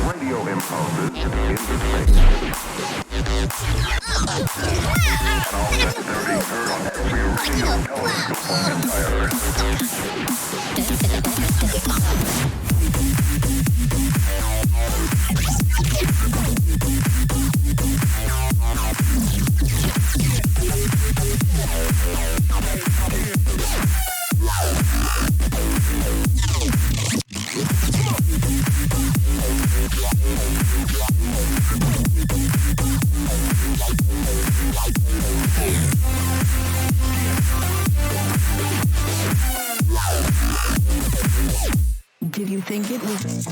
radio impulses into space. And all necessary being heard on every radio telescope on the entire Did you think it was?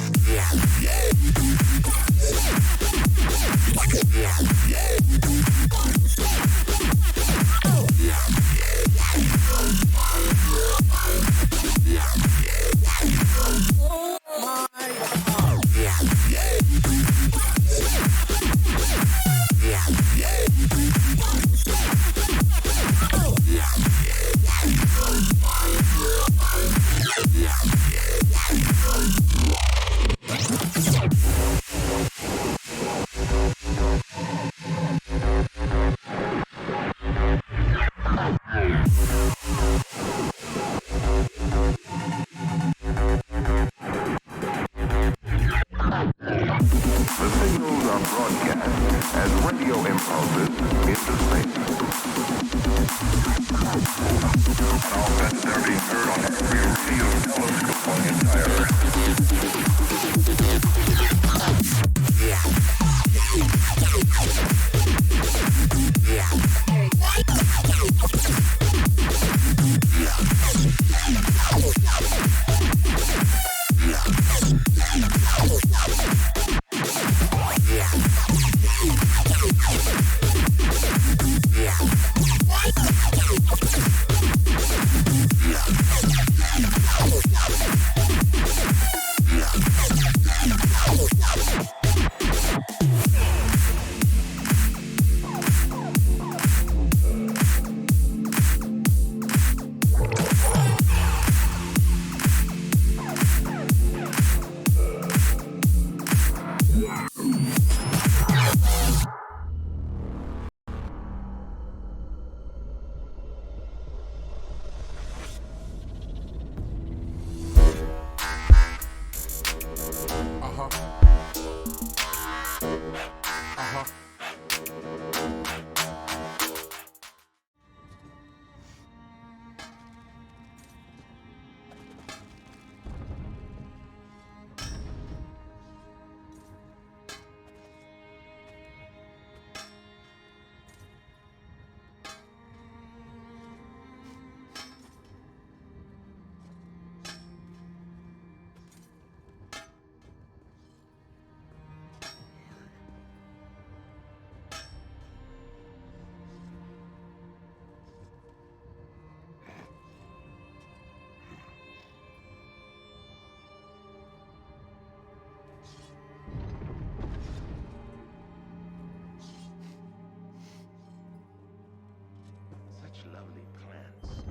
Lovely plants.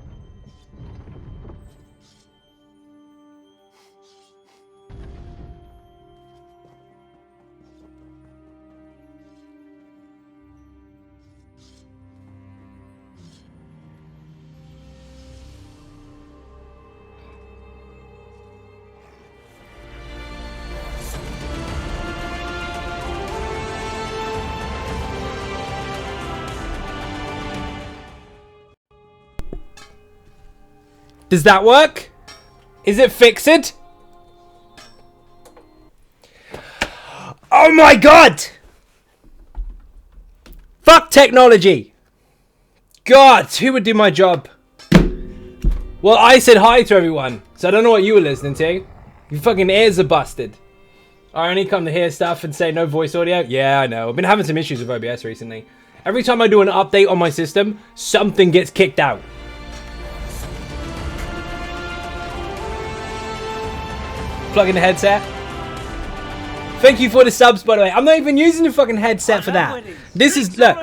Does that work? Is it fixed? Oh my god! Fuck technology! God, who would do my job? Well, I said hi to everyone, so I don't know what you were listening to. Your fucking ears are busted. I only come to hear stuff and say no voice audio. Yeah, I know. I've been having some issues with OBS recently. Every time I do an update on my system, something gets kicked out. Plug in the headset. Thank you for the subs, by the way. I'm not even using the fucking headset for that. This is, look,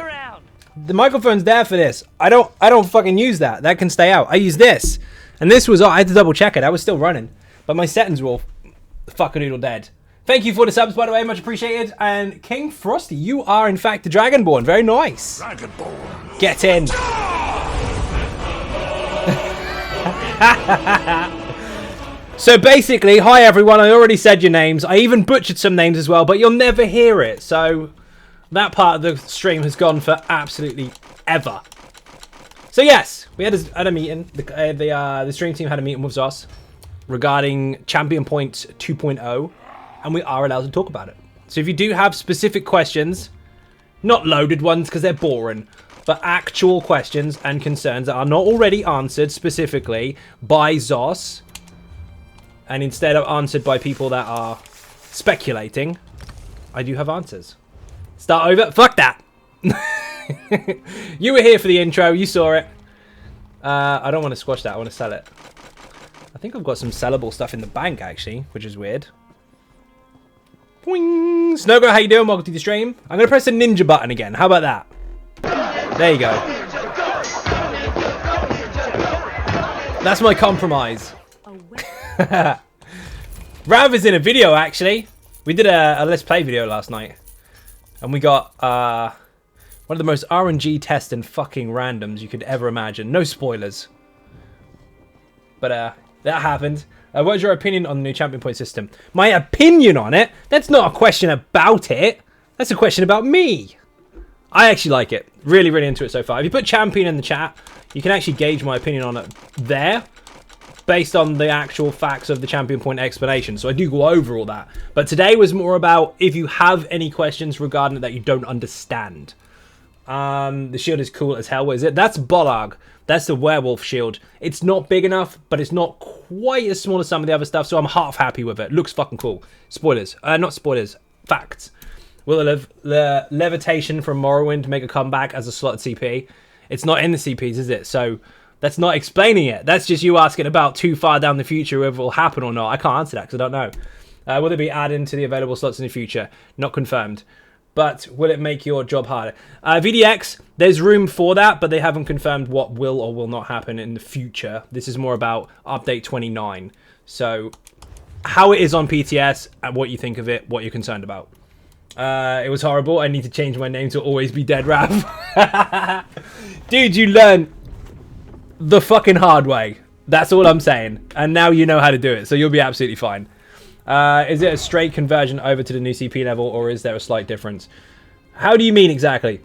the microphone's there for this. I don't fucking use that. That can stay out. I use this, and this was. I had to double check it. I was still running, but my settings were all fucking noodle dead. Thank you for the subs, by the way, much appreciated. And King Frosty, you are in fact the Dragonborn. Very nice. Dragonborn. Get in. So basically, hi everyone, I already said your names. I even butchered some names as well, but you'll never hear it. So that part of the stream has gone for absolutely ever. So yes, we had a meeting. The stream team had a meeting with ZOS regarding Champion Point 2.0, and we are allowed to talk about it. So if you do have specific questions, not loaded ones because they're boring, but actual questions and concerns that are not already answered specifically by ZOS, and instead are answered by people that are speculating, I do have answers. Start over? Fuck that! You were here for the intro, you saw it. I don't want to squash that, I want to sell it. I think I've got some sellable stuff in the bank actually, which is weird. Boing! Snowgirl, how you doing? Welcome to the stream. I'm going to press the ninja button again, how about that? There you go. That's my compromise. Rav is in a video actually. We did a Let's Play video last night. And we got one of the most RNG test and fucking randoms you could ever imagine. No spoilers. But that happened. What's your opinion on the new champion point system? My opinion on it? That's not a question about it. That's a question about me. I actually like it. Really, really into it so far. If you put champion in the chat, you can actually gauge my opinion on it there, based on the actual facts of the champion point explanation. So I do go over all that. But today was more about if you have any questions regarding it that you don't understand. The shield is cool as hell. What is it? That's Bollarg. That's the werewolf shield. It's not big enough, but it's not quite as small as some of the other stuff. So I'm half happy with it. Looks fucking cool. Spoilers. Not spoilers. Facts. Will the levitation from Morrowind make a comeback as a slotted CP? It's not in the CPs, is it? So that's not explaining it. That's just you asking about too far down the future whether it will happen or not. I can't answer that because I don't know. Will it be added to the available slots in the future? Not confirmed. But will it make your job harder? VDX, there's room for that, but they haven't confirmed what will or will not happen in the future. This is more about update 29. So how it is on PTS and what you think of it, what you're concerned about. It was horrible. I need to change my name to Always Be Dead Rav. Dude, you learn the fucking hard way. That's all I'm saying. And now you know how to do it, so you'll be absolutely fine. Is it a straight conversion over to the new CP level, or is there a slight difference? How do you mean exactly?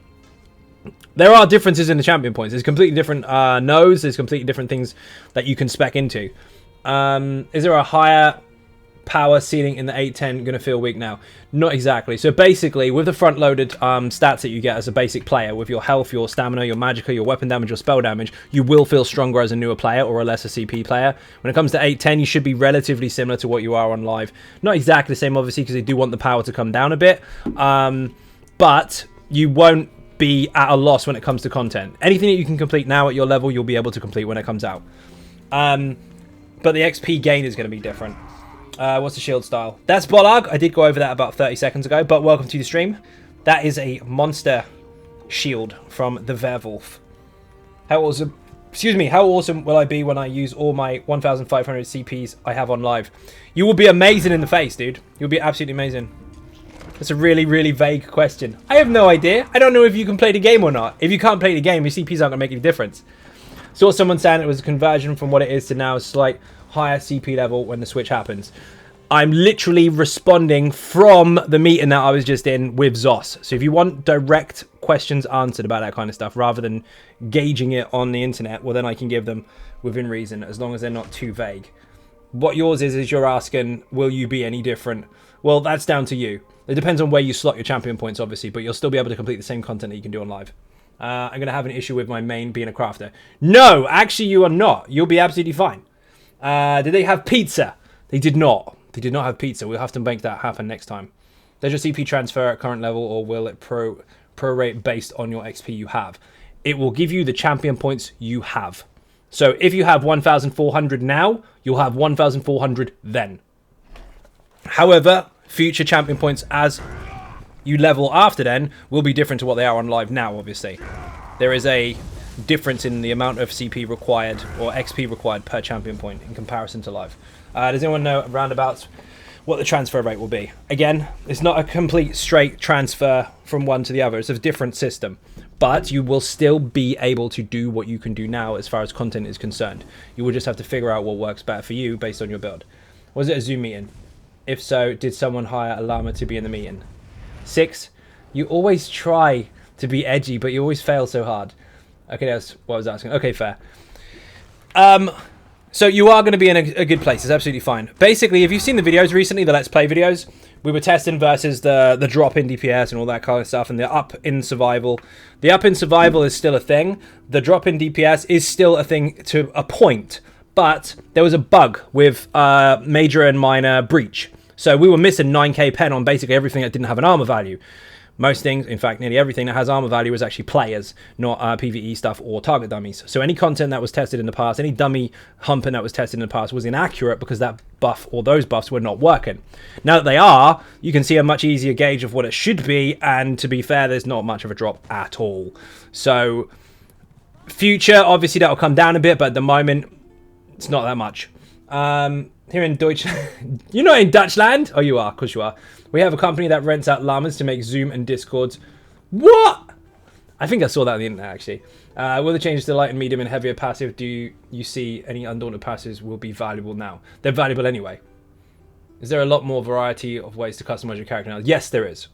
There are differences in the champion points. There's completely different nodes. There's completely different things that you can spec into. Is there a higher power ceiling in the 810 going to feel weak now? Not exactly. So basically, with the front-loaded stats that you get as a basic player, with your health, your stamina, your magicka, your weapon damage, your spell damage, you will feel stronger as a newer player or a lesser CP player. When it comes to 810, you should be relatively similar to what you are on live. Not exactly the same, obviously, because they do want the power to come down a bit. But you won't be at a loss when it comes to content. Anything that you can complete now at your level, you'll be able to complete when it comes out. But the XP gain is going to be different. What's the shield style? That's Bollarg. I did go over that about 30 seconds ago, but welcome to the stream. That is a monster shield from the Werewolf. How awesome, how awesome will I be when I use all my 1,500 CPs I have on live? You will be amazing in the face, dude. You'll be absolutely amazing. That's a really, really vague question. I have no idea. I don't know if you can play the game or not. If you can't play the game, your CPs aren't going to make any difference. Saw someone saying it was a conversion from what it is to now a slight higher CP level when the switch happens. I'm literally responding from the meeting that I was just in with ZOS. So if you want direct questions answered about that kind of stuff rather than gauging it on the internet, well then I can give them within reason as long as they're not too vague. What yours is you're asking, will you be any different? Well, that's down to you. It depends on where you slot your champion points, obviously, but you'll still be able to complete the same content that you can do on live. I'm going to have an issue with my main being a crafter. No, actually you are not. You'll be absolutely fine. Did they have pizza? They did not. They did not have pizza. We'll have to make that happen next time. Does your CP transfer at current level, or will it prorate based on your XP you have? It will give you the champion points you have. So if you have 1,400 now, you'll have 1,400 then. However, future champion points as you level after then will be different to what they are on live now, obviously. There is a difference in the amount of CP required or XP required per champion point in comparison to live. Does anyone know roundabouts what the transfer rate will be. Again, it's not a complete straight transfer from one to the other. It's a different system. But you will still be able to do what you can do now as far as content is concerned. You will just have to figure out what works better for you based on your build. Was it a Zoom meeting? If so, did someone hire a llama to be in the meeting? 6, you always try to be edgy, but you always fail so hard. Okay, that's what I was asking. Okay, fair. So you are going to be in a good place. It's absolutely fine. Basically, if you've seen the videos recently, the Let's Play videos, we were testing versus the drop in DPS and all that kind of stuff, and the up in survival. The up in survival is still a thing. The drop in DPS is still a thing to a point. But there was a bug with major and minor breach. So we were missing 9k pen on basically everything that didn't have an armor value. Most things, in fact, nearly everything that has armor value is actually players, not PvE stuff or target dummies. So any content that was tested in the past, any dummy humping that was tested in the past was inaccurate because that buff or those buffs were not working. Now that they are, you can see a much easier gauge of what it should be, and to be fair, there's not much of a drop at all. So future, obviously that'll come down a bit, but at the moment, it's not that much. Here in Deutschland, you're not in Dutchland? Oh, you are, of course you are. We have a company that rents out llamas to make Zoom and Discords. What? I think I saw that on the internet, actually. Will the changes to light and medium and heavier passive, do you see any undaunted passives will be valuable now? They're valuable anyway. Is there a lot more variety of ways to customize your character now? Yes, there is.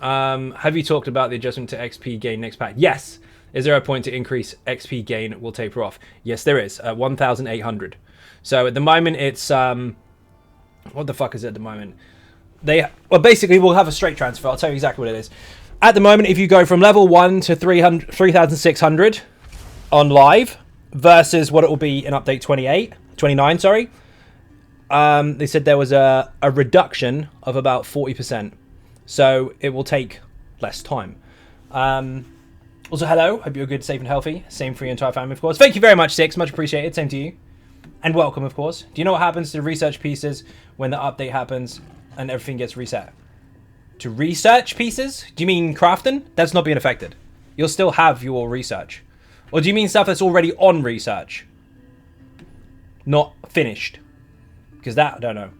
Have you talked about the adjustment to XP gain next pack? Yes. Is there a point to increase XP gain will taper off? Yes, there is. 1,800. So at the moment, it's... what the fuck is it at the moment? Well, basically, we'll have a straight transfer. I'll tell you exactly what it is. At the moment, if you go from level 1 to 3,600 on live versus what it will be in update 29, sorry. They said there was a reduction of about 40%. So it will take less time. Also, hello. Hope you're good, safe, and healthy. Same for your entire family, of course. Thank you very much, Six. Much appreciated. Same to you. And welcome, of course. Do you know what happens to research pieces when the update happens and everything gets reset? To research pieces? Do you mean crafting? That's not being affected. You'll still have your research. Or do you mean stuff that's already on research? Not finished? Because that, I don't know.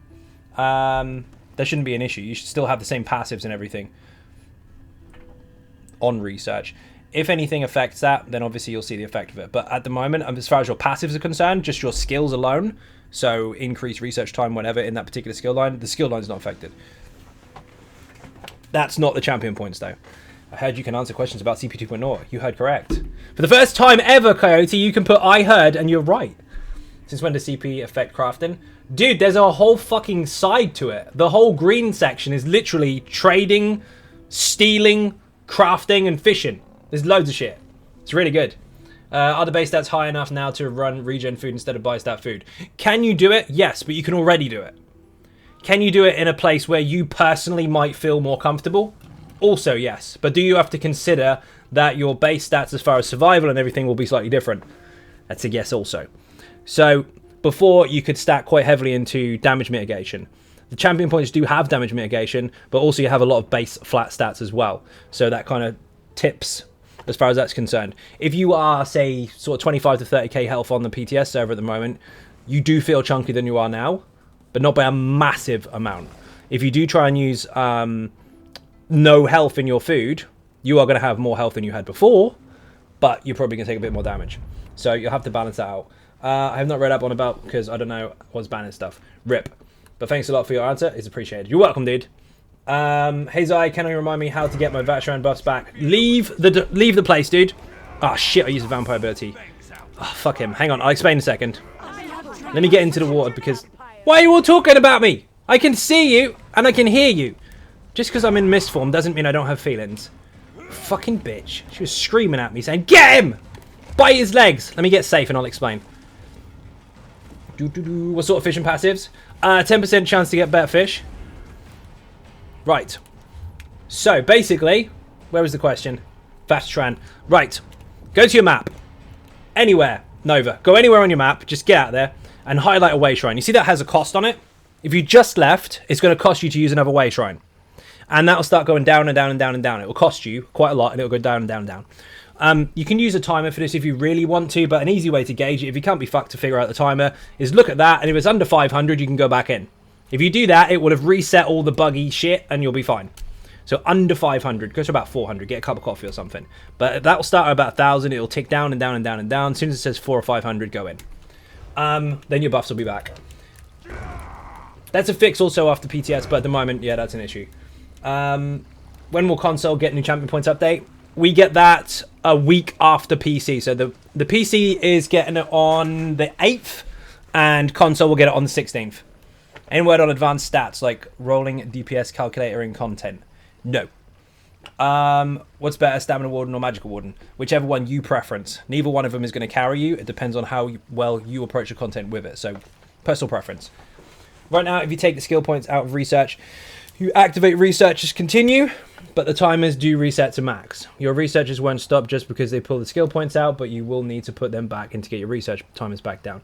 There shouldn't be an issue. You should still have the same passives and everything on research. If anything affects that, then obviously you'll see the effect of it. But at the moment, as far as your passives are concerned, just your skills alone, so increase research time, whatever, in that particular skill line, the skill line is not affected. That's not the champion points, though. I heard you can answer questions about CP2.0. You heard correct. For the first time ever, Coyote, you can put I heard and you're right. Since when does CP affect crafting? Dude, there's a whole fucking side to it. The whole green section is literally trading, stealing, crafting, and fishing. There's loads of shit. It's really good. Are the base stats high enough now to run regen food instead of buy stat food? Can you do it? Yes, but you can already do it. Can you do it in a place where you personally might feel more comfortable? Also, yes. But do you have to consider that your base stats as far as survival and everything will be slightly different? That's a yes also. So, before you could stack quite heavily into damage mitigation. The champion points do have damage mitigation, but also you have a lot of base flat stats as well. So that kind of tips as far as that's concerned. If you are, say, sort of 25 to 30k health on the PTS server at the moment, you do feel chunkier than you are now, but not by a massive amount. If you do try and use no health in your food, you are going to have more health than you had before, but you're probably going to take a bit more damage. So you'll have to balance that out. I have not read up on about because I don't know what's banning stuff. RIP. But thanks a lot for your answer. It's appreciated. You're welcome, dude. Hey Zai, can you remind me how to get my Vatran buffs back? Leave the place, dude. Oh shit, I used a vampire ability. Oh, fuck him. Hang on, I'll explain in a second. Let me get into the water because... Why are you all talking about me? I can see you and I can hear you. Just because I'm in mist form doesn't mean I don't have feelings. Fucking bitch. She was screaming at me saying, get him! Bite his legs! Let me get safe and I'll explain. What sort of fishing passives? 10% chance to get better fish. Right. So, basically, where was the question? Vatran. Right. Go to your map. Anywhere. Nova. Go anywhere on your map. Just get out there and highlight a way shrine. You see that has a cost on it? If you just left, it's going to cost you to use another way shrine. And that'll start going down and down and down and down. It will cost you quite a lot and it'll go down and down and down. You can use a timer for this if you really want to, but an easy way to gauge it, if you can't be fucked to figure out the timer, is look at that, and if it's under 500, you can go back in. If you do that, it will have reset all the buggy shit and you'll be fine. So under 500, go to about 400, get a cup of coffee or something. But that will start at about 1,000, it'll tick down and down and down and down. As soon as it says 400 or 500, go in. Then your buffs will be back. That's a fix also after PTS, but at the moment, yeah, that's an issue. When will console get new champion points update? We get that a week after PC. So the PC is getting it on the 8th, and console will get it on the 16th. Any word on advanced stats, like rolling DPS calculator in content? No. What's better, Stamina Warden or Magical Warden? Whichever one you preference. Neither one of them is going to carry you. It depends on how well you approach the content with it. So, personal preference. Right now, if you take the skill points out of research, you activate researchers continue, but the timers do reset to max. Your researchers won't stop just because they pull the skill points out, but you will need to put them back in to get your research timers back down.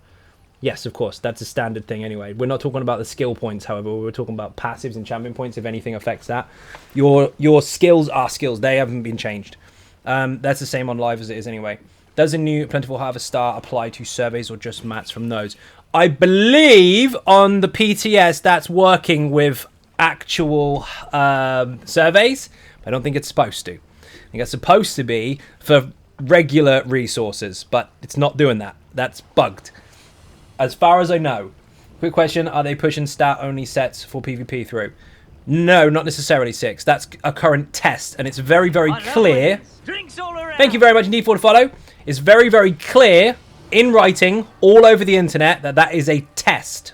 Yes, of course, that's a standard thing anyway. We're not talking about the skill points, however. We're talking about passives and champion points, if anything affects that. Your skills are skills. They haven't been changed. That's the same on live as it is anyway. Does the new Plentiful Harvest Star apply to surveys or just mats from nodes? I believe on the PTS that's working with actual surveys. I don't think it's supposed to. I think it's supposed to be for regular resources, but it's not doing that. That's bugged. As far as I know. Quick question, are they pushing stat-only sets for PvP through? No, not necessarily 6. That's a current test, and it's very, very clear. Thank you very much indeed for the follow. It's very, very clear in writing all over the internet that that is a test.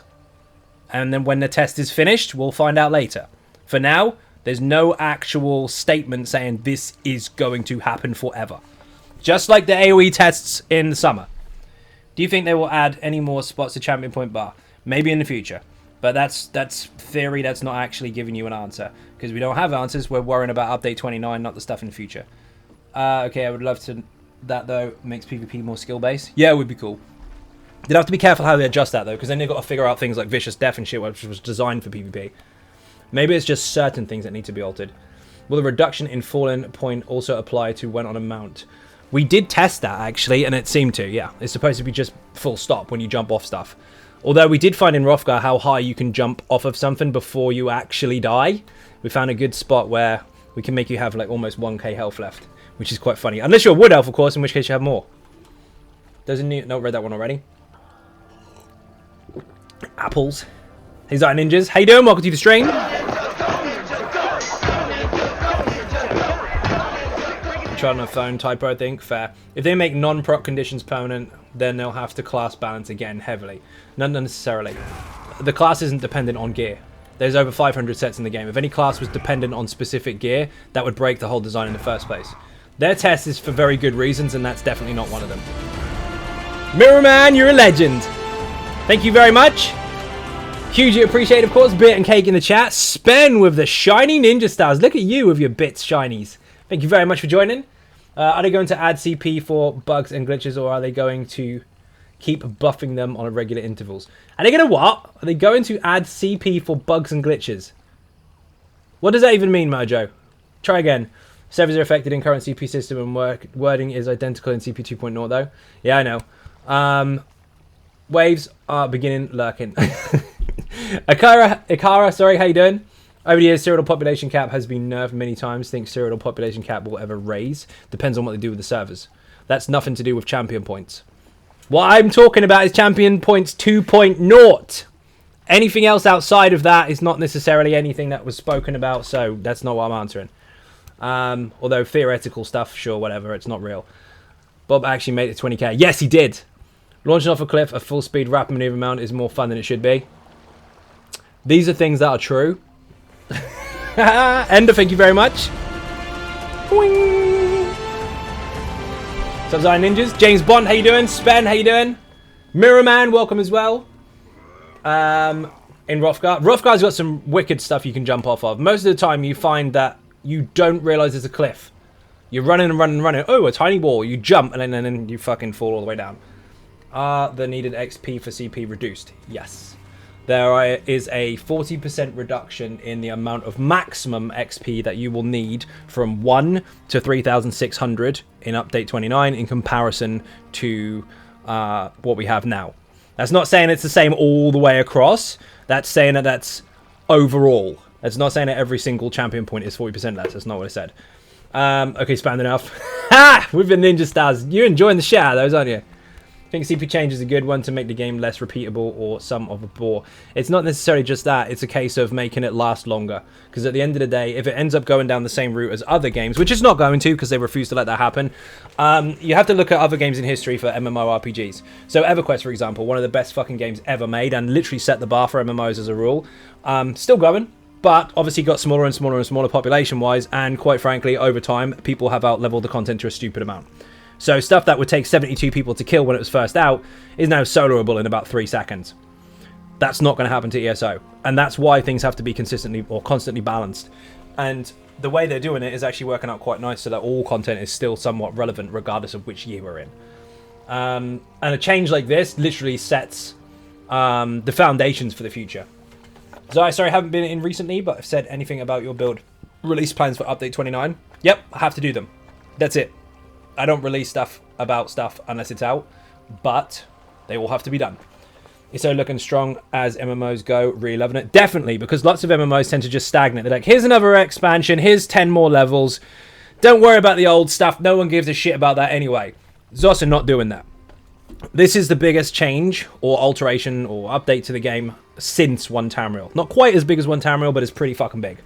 And then when the test is finished, we'll find out later. For now, there's no actual statement saying this is going to happen forever. Just like the AoE tests in the summer. Do you think they will add any more spots to champion point bar? Maybe in the future. But that's theory. That's not actually giving you an answer. Because we don't have answers. We're worrying about update 29, not the stuff in the future. Okay, I would love to... That, though, makes PvP more skill-based. Yeah, it would be cool. They'd have to be careful how they adjust that, though. Because then they've got to figure out things like Vicious Death and shit, which was designed for PvP. Maybe it's just certain things that need to be altered. Will the reduction in fallen point also apply to when on a mount? We did test that, actually, and it seemed to, yeah. It's supposed to be just full stop when you jump off stuff. Although we did find in Hrothgar how high you can jump off of something before you actually die. We found a good spot where we can make you have, like, almost 1k health left, which is quite funny. Unless you're a wood elf, of course, in which case you have more. Doesn't new... No, read that one already. Apples. Hey, Zai Ninjas. How you doing? Welcome to the stream. Tried on a phone typo, I think. Fair. If they make non-proc conditions permanent, then they'll have to class balance again heavily. Not necessarily. The class isn't dependent on gear. There's over 500 sets in the game. If any class was dependent on specific gear, that would break the whole design in the first place. Their test is for very good reasons, and that's definitely not one of them. Mirror Man, you're a legend. Thank you very much. Hugely appreciate, of course. Bit and Cake in the chat. Spen with the shiny ninja stars. Look at you with your bits shinies. Thank you very much for joining. Are they going to add CP for bugs and glitches, or are they going to keep buffing them on regular intervals? Are they going to what? Are they going to add CP for bugs and glitches? What does that even mean, Mojo? Try again. Servers are affected in current CP system, and wording is identical in CP2.0 though. Yeah, I know. Waves are beginning lurking. Ikara, sorry, how you doing? Over the years, serial population cap has been nerfed many times. Think serial population cap will ever raise. Depends on what they do with the servers. That's nothing to do with champion points. What I'm talking about is champion points 2.0. Anything else outside of that is not necessarily anything that was spoken about, so that's not what I'm answering. Although theoretical stuff, sure, whatever, it's not real. Bob actually made it 20k. Yes, he did. Launching off a cliff, a full speed rapid maneuver mount is more fun than it should be. These are things that are true. Ender, thank you very much. Boing. What's up, Zion Ninjas? James Bond, how you doing? Spen, how you doing? Mirror Man, welcome as well. In Hrothgar. Hrothgar's got some wicked stuff you can jump off of. Most of the time you find that you don't realise there's a cliff. You're running and running and running. Oh, a tiny wall. You jump and then you fucking fall all the way down. Are the needed XP for CP reduced? Yes. There is a 40% reduction in the amount of maximum XP that you will need from 1 to 3,600 in update 29 in comparison to what we have now. That's not saying it's the same all the way across. That's saying that that's overall. That's not saying that every single champion point is 40% less. That's not what I said. Okay, spanned enough. Ha! We've been Ninja Stars. You're enjoying the shit out of those, aren't you? I think CP change is a good one to make the game less repeatable or some of a bore. It's not necessarily just that. It's a case of making it last longer. Because at the end of the day, if it ends up going down the same route as other games, which it's not going to because they refuse to let that happen, you have to look at other games in history for MMORPGs. So EverQuest, for example, one of the best fucking games ever made and literally set the bar for MMOs as a rule. Still going, but obviously got smaller and smaller and smaller population-wise, and quite frankly, over time, people have out-leveled the content to a stupid amount. So stuff that would take 72 people to kill when it was first out is now soloable in about 3 seconds. That's not going to happen to ESO. And that's why things have to be consistently or constantly balanced. And the way they're doing it is actually working out quite nice so that all content is still somewhat relevant regardless of which year we're in. And a change like this literally sets the foundations for the future. So, sorry, I haven't been in recently, but I've said anything about your build release plans for update 29. Yep, I have to do them. That's it. I don't release stuff about stuff unless it's out, but they all have to be done. Is so looking strong as MMOs go. Really loving it. Definitely, because lots of MMOs tend to just stagnate. They're like, here's another expansion. Here's 10 more levels. Don't worry about the old stuff. No one gives a shit about that anyway. ZOS are not doing that. This is the biggest change or alteration or update to the game since 1 Tamriel. Not quite as big as 1 Tamriel, but it's pretty fucking big.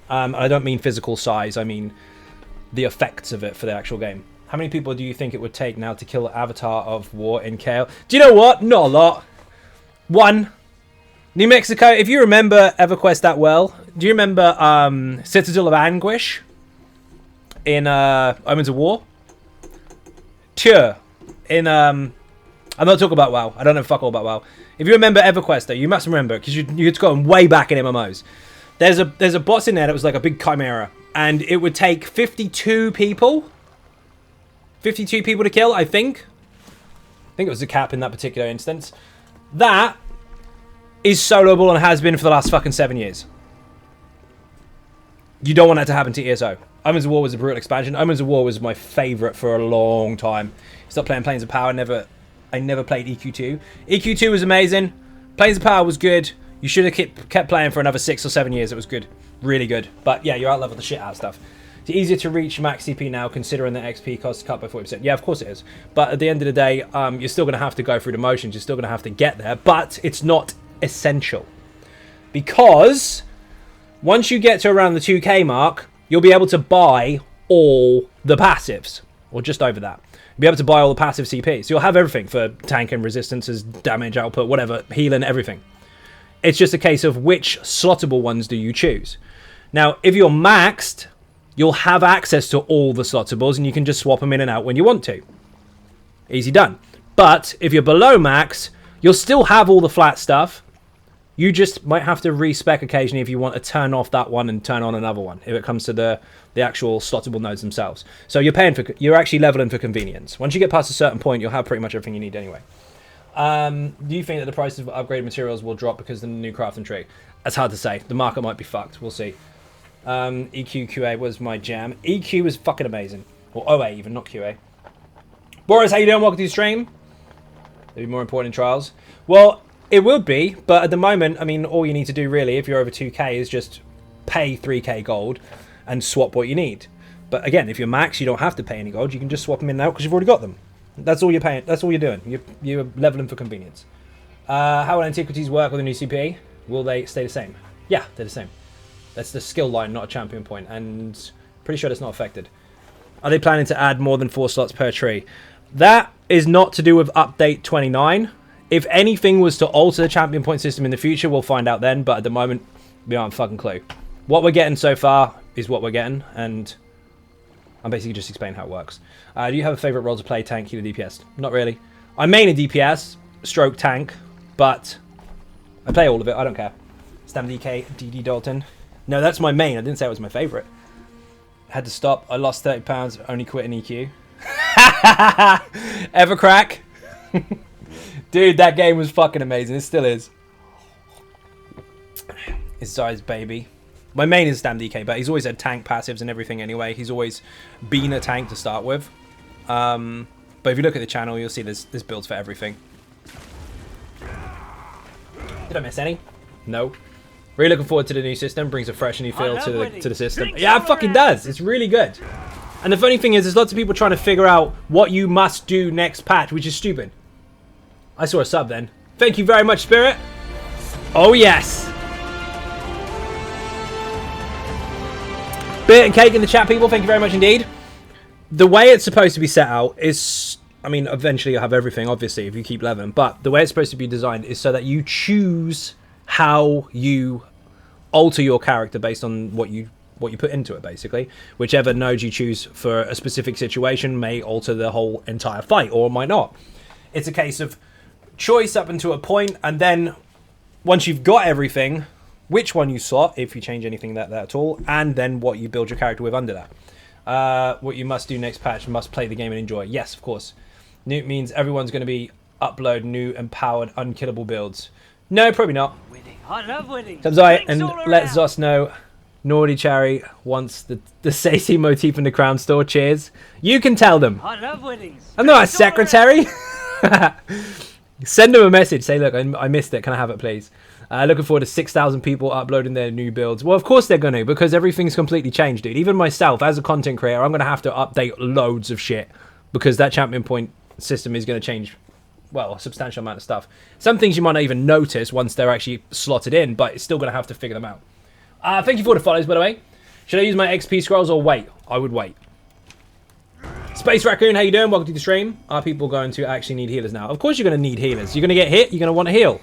I don't mean physical size. I mean the effects of it for the actual game. How many people do you think it would take now to kill the Avatar of War in KL? Do you know what? Not a lot. 1. New Mexico, if you remember EverQuest that well, do you remember Citadel of Anguish in Omens of War? 2. In, I'm not talking about WoW. I don't know fuck all about WoW. If you remember EverQuest, though, you must remember, because you'd gone way back in MMOs. There's a boss in there that was like a big chimera, and it would take 52 people... 52 people to kill, I think. I think it was a cap in that particular instance. That is soloable and has been for the last fucking 7 years. You don't want that to happen to ESO. Omens of War was a brutal expansion. Omens of War was my favourite for a long time. Stopped playing Planes of Power. I never played EQ2. EQ2 was amazing. Planes of Power was good. You should have kept playing for another 6 or 7 years. It was good. Really good. But yeah, you're out-leveled the shit out of stuff. It's easier to reach max CP now, considering that XP costs cut by 40%. Yeah, of course it is. But at the end of the day, you're still going to have to go through the motions. You're still going to have to get there. But it's not essential. Because once you get to around the 2k mark, you'll be able to buy all the passives. Or just over that. You'll be able to buy all the passive CP. So you'll have everything for tank and resistances, damage output, whatever, healing, everything. It's just a case of which slottable ones do you choose. Now, if you're maxed... you'll have access to all the slottables and you can just swap them in and out when you want to. Easy done. But if you're below max, you'll still have all the flat stuff. You just might have to respec occasionally if you want to turn off that one and turn on another one if it comes to the actual slottable nodes themselves. So you're actually leveling for convenience. Once you get past a certain point, you'll have pretty much everything you need anyway. Do you think that the prices of upgraded materials will drop because of the new crafting tree? That's hard to say. The market might be fucked. We'll see. EQ QA was my jam. EQ was fucking amazing. Or OA even, not QA. Boris, how you doing? Welcome to the stream. There'll be more important in trials. Well, it will be, but at the moment, I mean, all you need to do really, if you're over 2k, is just pay 3k gold and swap what you need. But again, if you're max, you don't have to pay any gold. You can just swap them in and out because you've already got them. That's all you're paying. That's all you're doing. You're leveling for convenience. How will antiquities work with a new CP? Will they stay the same? Yeah, they're the same. That's the skill line, not a champion point, and pretty sure that's not affected. Are they planning to add more than 4 slots per tree? That is not to do with update 29. If anything was to alter the champion point system in the future, we'll find out then, but at the moment, we aren't fucking clue. What we're getting so far is what we're getting, and I'm basically just explaining how it works. Do you have a favourite role to play, tank, healer, DPS? Not really. I main a DPS, stroke tank, but I play all of it, I don't care. Stam DK, DD Dalton. No, that's my main. I didn't say it was my favourite. Had to stop. I lost 30 pounds. Only quit in EQ. Ever crack? Dude, that game was fucking amazing. It still is. His size, baby. My main is Stam DK, but he's always had tank passives and everything anyway. He's always been a tank to start with. But if you look at the channel, you'll see there's builds for everything. Did I miss any? No. Really looking forward to the new system. Brings a fresh new feel to the system. Yeah, it fucking does. It's really good. And the funny thing is, there's lots of people trying to figure out what you must do next patch, which is stupid. I saw a sub then. Thank you very much, Spirit. Oh, yes. Bit and cake in the chat, people. Thank you very much indeed. The way it's supposed to be set out is... I mean, eventually you'll have everything, obviously, if you keep leveling. But the way it's supposed to be designed is so that you choose how you alter your character based on what you put into it, basically. Whichever node you choose for a specific situation may alter the whole entire fight, or might not. It's a case of choice up until a point, and then once you've got everything, which one you slot, if you change anything that at all, and then what you build your character with under that. What you must do next patch, must play the game and enjoy. Yes, of course. New means everyone's going to be upload new empowered unkillable builds. No, probably not. I love winning. Comes I and let ZOS know. Naughty Cherry wants the Stacey motif in the Crown Store. Cheers. You can tell them. I love winning. I'm not a secretary. Send them a message. Say, look, I missed it. Can I have it, please? Looking forward to 6,000 people uploading their new builds. Well, of course they're going to, because everything's completely changed, dude. Even myself, as a content creator, I'm going to have to update loads of shit because that champion point system is going to change, well, a substantial amount of stuff. Some things you might not even notice once they're actually slotted in, but it's still going to have to figure them out. Thank you for the follows, by the way. Should I use my XP scrolls or wait? I would wait. Space Raccoon, how you doing? Welcome to the stream. Are people going to actually need healers now? Of course you're going to need healers. You're going to get hit, you're going to want to heal.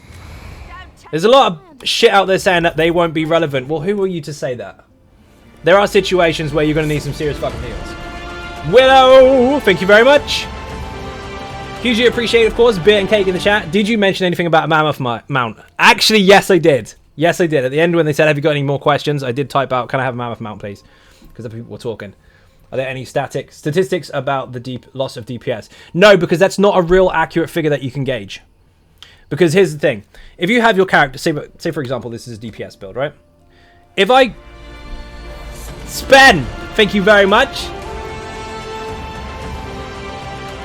There's a lot of shit out there saying that they won't be relevant. Well, who are you to say that? There are situations where you're going to need some serious fucking heals. Willow, thank you very much. Hugely appreciate, of course, beer and cake in the chat. Did you mention anything about a mammoth mount? Actually, yes, I did. Yes, I did. At the end, when they said, have you got any more questions? I did type out, can I have a mammoth mount, please? Because the people were talking. Are there any statistics about the loss of DPS? No, because that's not a real accurate figure that you can gauge. Because here's the thing. If you have your character, say for example, this is a DPS build, right? If I... Spen, thank you very much.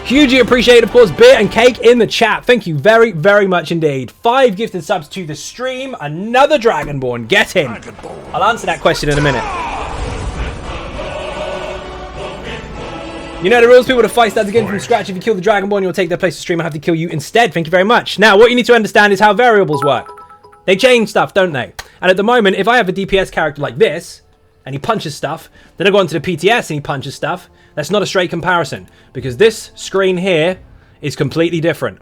Hugely appreciate, of course, beer and cake in the chat. Thank you very, very much indeed. 5 gifted subs to the stream. Another Dragonborn. Get in. I'll answer that question in a minute. You know the rules, people. To fight starts again from scratch. If you kill the Dragonborn, you'll take their place to stream and have to kill you instead. Thank you very much. Now, what you need to understand is how variables work. They change stuff, don't they? And at the moment, if I have a DPS character like this, and he punches stuff, then I go onto the PTS and he punches stuff, that's not a straight comparison, because this screen here is completely different.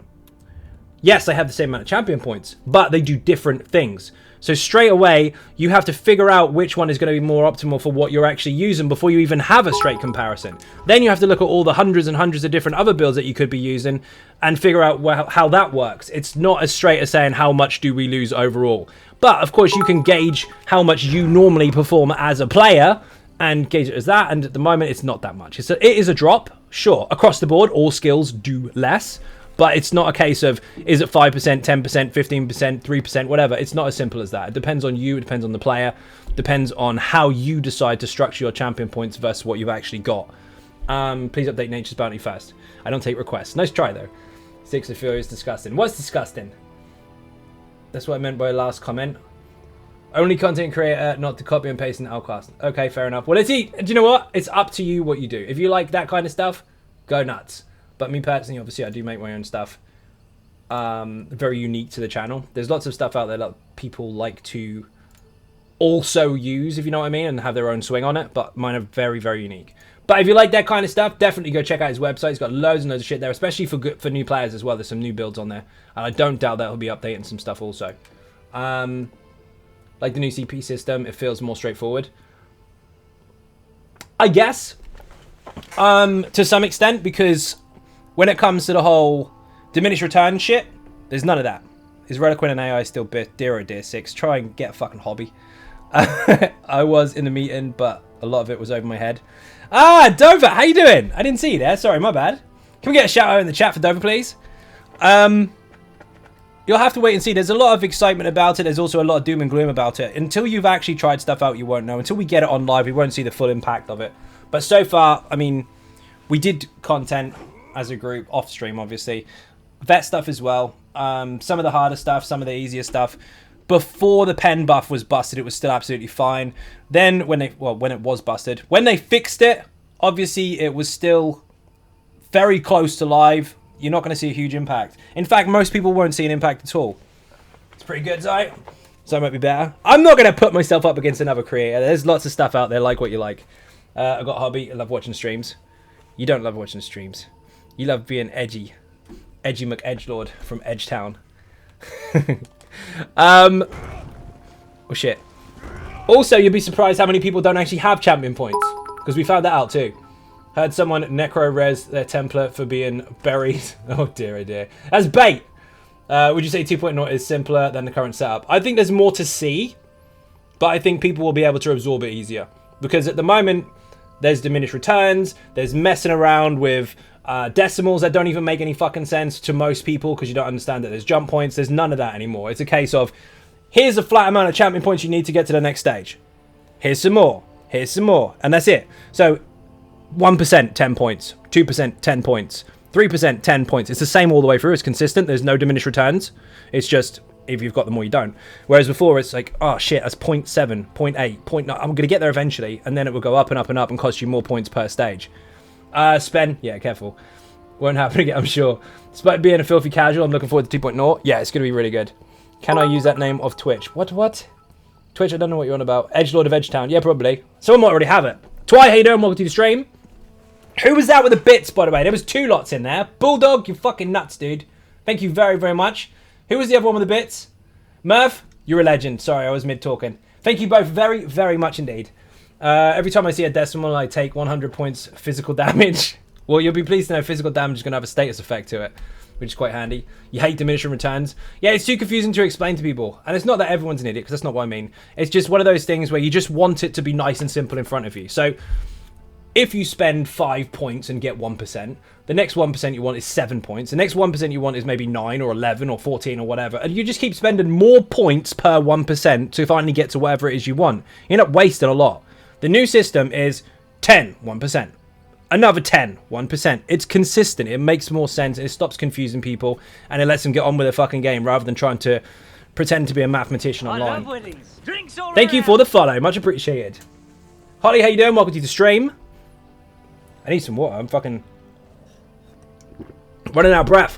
Yes, I have the same amount of champion points, but they do different things. So straight away, you have to figure out which one is going to be more optimal for what you're actually using before you even have a straight comparison. Then you have to look at all the hundreds and hundreds of different other builds that you could be using and figure out how that works. It's not as straight as saying how much do we lose overall. But of course, you can gauge how much you normally perform as a player and gauge it as that. And at the moment, it's not that much. It is a drop, sure. Across the board, all skills do less. But it's not a case of, is it 5%, 10%, 15%, 3%, whatever. It's not as simple as that. It depends on you. It depends on the player. Depends on how you decide to structure your champion points versus what you've actually got. Please update Nature's Bounty first. I don't take requests. Nice try, though. 6 of Fury is disgusting. What's disgusting? That's what I meant by last comment. Only content creator, not to copy and paste and outcast. Okay, fair enough. Well, do you know what? It's up to you what you do. If you like that kind of stuff, go nuts. But me personally, obviously, I do make my own stuff. Very unique to the channel. There's lots of stuff out there that people like to also use, if you know what I mean, and have their own swing on it. But mine are very, very unique. But if you like that kind of stuff, definitely go check out his website. He's got loads and loads of shit there, especially for new players as well. There's some new builds on there. And I don't doubt that he'll be updating some stuff also. Like the new CP system, it feels more straightforward. I guess. To some extent, because when it comes to the whole diminished return shit, there's none of that. Is Reliquant and AI still dear or dear 6? Try and get a fucking hobby. I was in the meeting, but a lot of it was over my head. Ah, Dover, how you doing? I didn't see you there. Sorry, my bad. Can we get a shout out in the chat for Dover, please? You'll have to wait and see. There's a lot of excitement about it. There's also a lot of doom and gloom about it. Until you've actually tried stuff out, you won't know. Until we get it on live, we won't see the full impact of it. But so far, I mean, we did content as a group, off stream, obviously. Vet stuff as well. Some of the harder stuff, some of the easier stuff. Before the pen buff was busted, it was still absolutely fine. Then when it was busted, when they fixed it, obviously it was still very close to live. You're not going to see a huge impact. In fact, most people won't see an impact at all. It's pretty good, Zai. So might be better. I'm not going to put myself up against another creator. There's lots of stuff out there. Like what you like. I got a hobby. I love watching streams. You don't love watching streams. You love being edgy. Edgy McEdgelord from Edgetown. Oh shit. Also, you'll be surprised how many people don't actually have champion points. Because we found that out too. Heard someone necro-res their template for being buried. Oh dear, oh dear. That's bait! Would you say 2.0 is simpler than the current setup? I think there's more to see. But I think people will be able to absorb it easier. Because at the moment, there's diminished returns. There's messing around with decimals that don't even make any fucking sense to most people. Because you don't understand that there's jump points. There's none of that anymore. It's a case of, here's a flat amount of champion points you need to get to the next stage. Here's some more. Here's some more. And that's it. So 1%, 10 points. 2%, 10 points. 3%, 10 points. It's the same all the way through. It's consistent. There's no diminished returns. It's just, if you've got them or you don't. Whereas before, it's like, oh shit, that's 0.7, 0.8, 0.9. I'm going to get there eventually. And then it will go up and up and up and cost you more points per stage. Spend. Yeah, careful. Won't happen again, I'm sure. Despite being a filthy casual, I'm looking forward to 2.0. Yeah, it's going to be really good. Can I use that name of Twitch? What? Twitch, I don't know what you're on about. Edgelord of Edgetown. Yeah, probably. Someone might already have it. Twy, how you doing? Welcome to the stream. Who was that with the bits, by the way? There was 2 lots in there. Bulldog, you fucking nuts, dude. Thank you very, very much. Who was the other one with the bits? Murph, you're a legend. Sorry, I was mid-talking. Thank you both very, very much indeed. Every time I see a decimal, I take 100 points physical damage. Well, you'll be pleased to know physical damage is going to have a status effect to it, which is quite handy. You hate diminishing returns. Yeah, it's too confusing to explain to people. And it's not that everyone's an idiot, because that's not what I mean. It's just one of those things where you just want it to be nice and simple in front of you. So if you spend 5 points and get 1%, the next 1% you want is 7 points. The next 1% you want is maybe 9 or 11 or 14 or whatever. And you just keep spending more points per 1% to finally get to whatever it is you want. You end up wasting a lot. The new system is 10, 1%. Another 10, 1%. It's consistent. It makes more sense. It stops confusing people. And it lets them get on with their fucking game rather than trying to pretend to be a mathematician online. Thank you for the follow. Much appreciated. Holly, how you doing? Welcome to the stream. I need some water. I'm fucking running out of breath.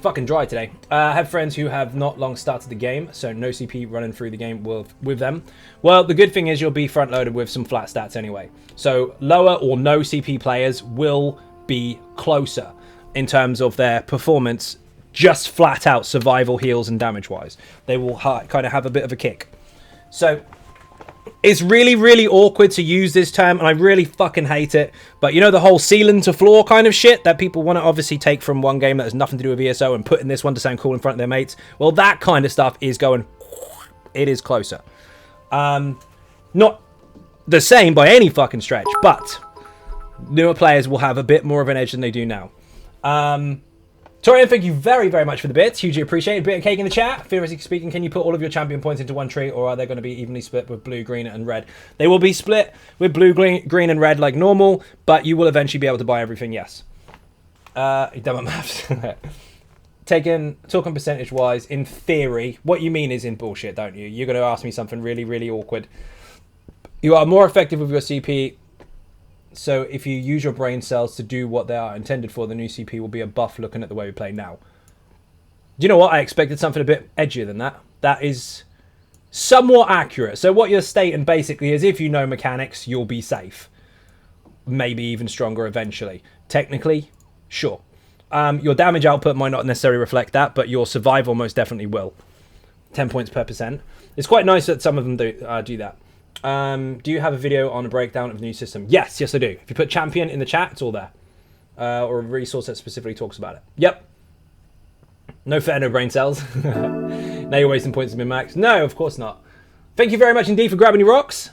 Fucking dry today. I have friends who have not long started the game, so no CP running through the game with them. Well, the good thing is you'll be front loaded with some flat stats anyway. So lower or no CP players will be closer in terms of their performance, just flat out survival, heals, and damage wise. They will kind of have a bit of a kick. So it's really, really awkward to use this term, and I really fucking hate it. But you know the whole ceiling to floor kind of shit that people want to obviously take from one game that has nothing to do with ESO and put in this one to sound cool in front of their mates? Well, that kind of stuff is going... It is closer. Not the same by any fucking stretch, but newer players will have a bit more of an edge than they do now. Torian, thank you very, very much for the bits. Hugely appreciated. Bit of cake in the chat. Theoretically speaking, can you put all of your champion points into one tree, or are they going to be evenly split with blue, green, and red? They will be split with blue, green, and red like normal, but you will eventually be able to buy everything, yes. You done my maths. Talking percentage-wise, in theory, what you mean is in bullshit, don't you? You're going to ask me something really, really awkward. You are more effective with your CP... So if you use your brain cells to do what they are intended for, the new CP will be a buff looking at the way we play now. Do you know what? I expected something a bit edgier than that. That is somewhat accurate. So what you're stating basically is if you know mechanics, you'll be safe. Maybe even stronger eventually. Technically, sure. Your damage output might not necessarily reflect that, but your survival most definitely will. 10 points per percent. It's quite nice that some of them do that. Do you have a video on a breakdown of the new system? Yes, I do. If you put champion in the chat, it's all there. Or a resource that specifically talks about it. Yep. No fair, no brain cells. Now you're wasting points to min-max. No, of course not. Thank you very much indeed for grabbing your rocks.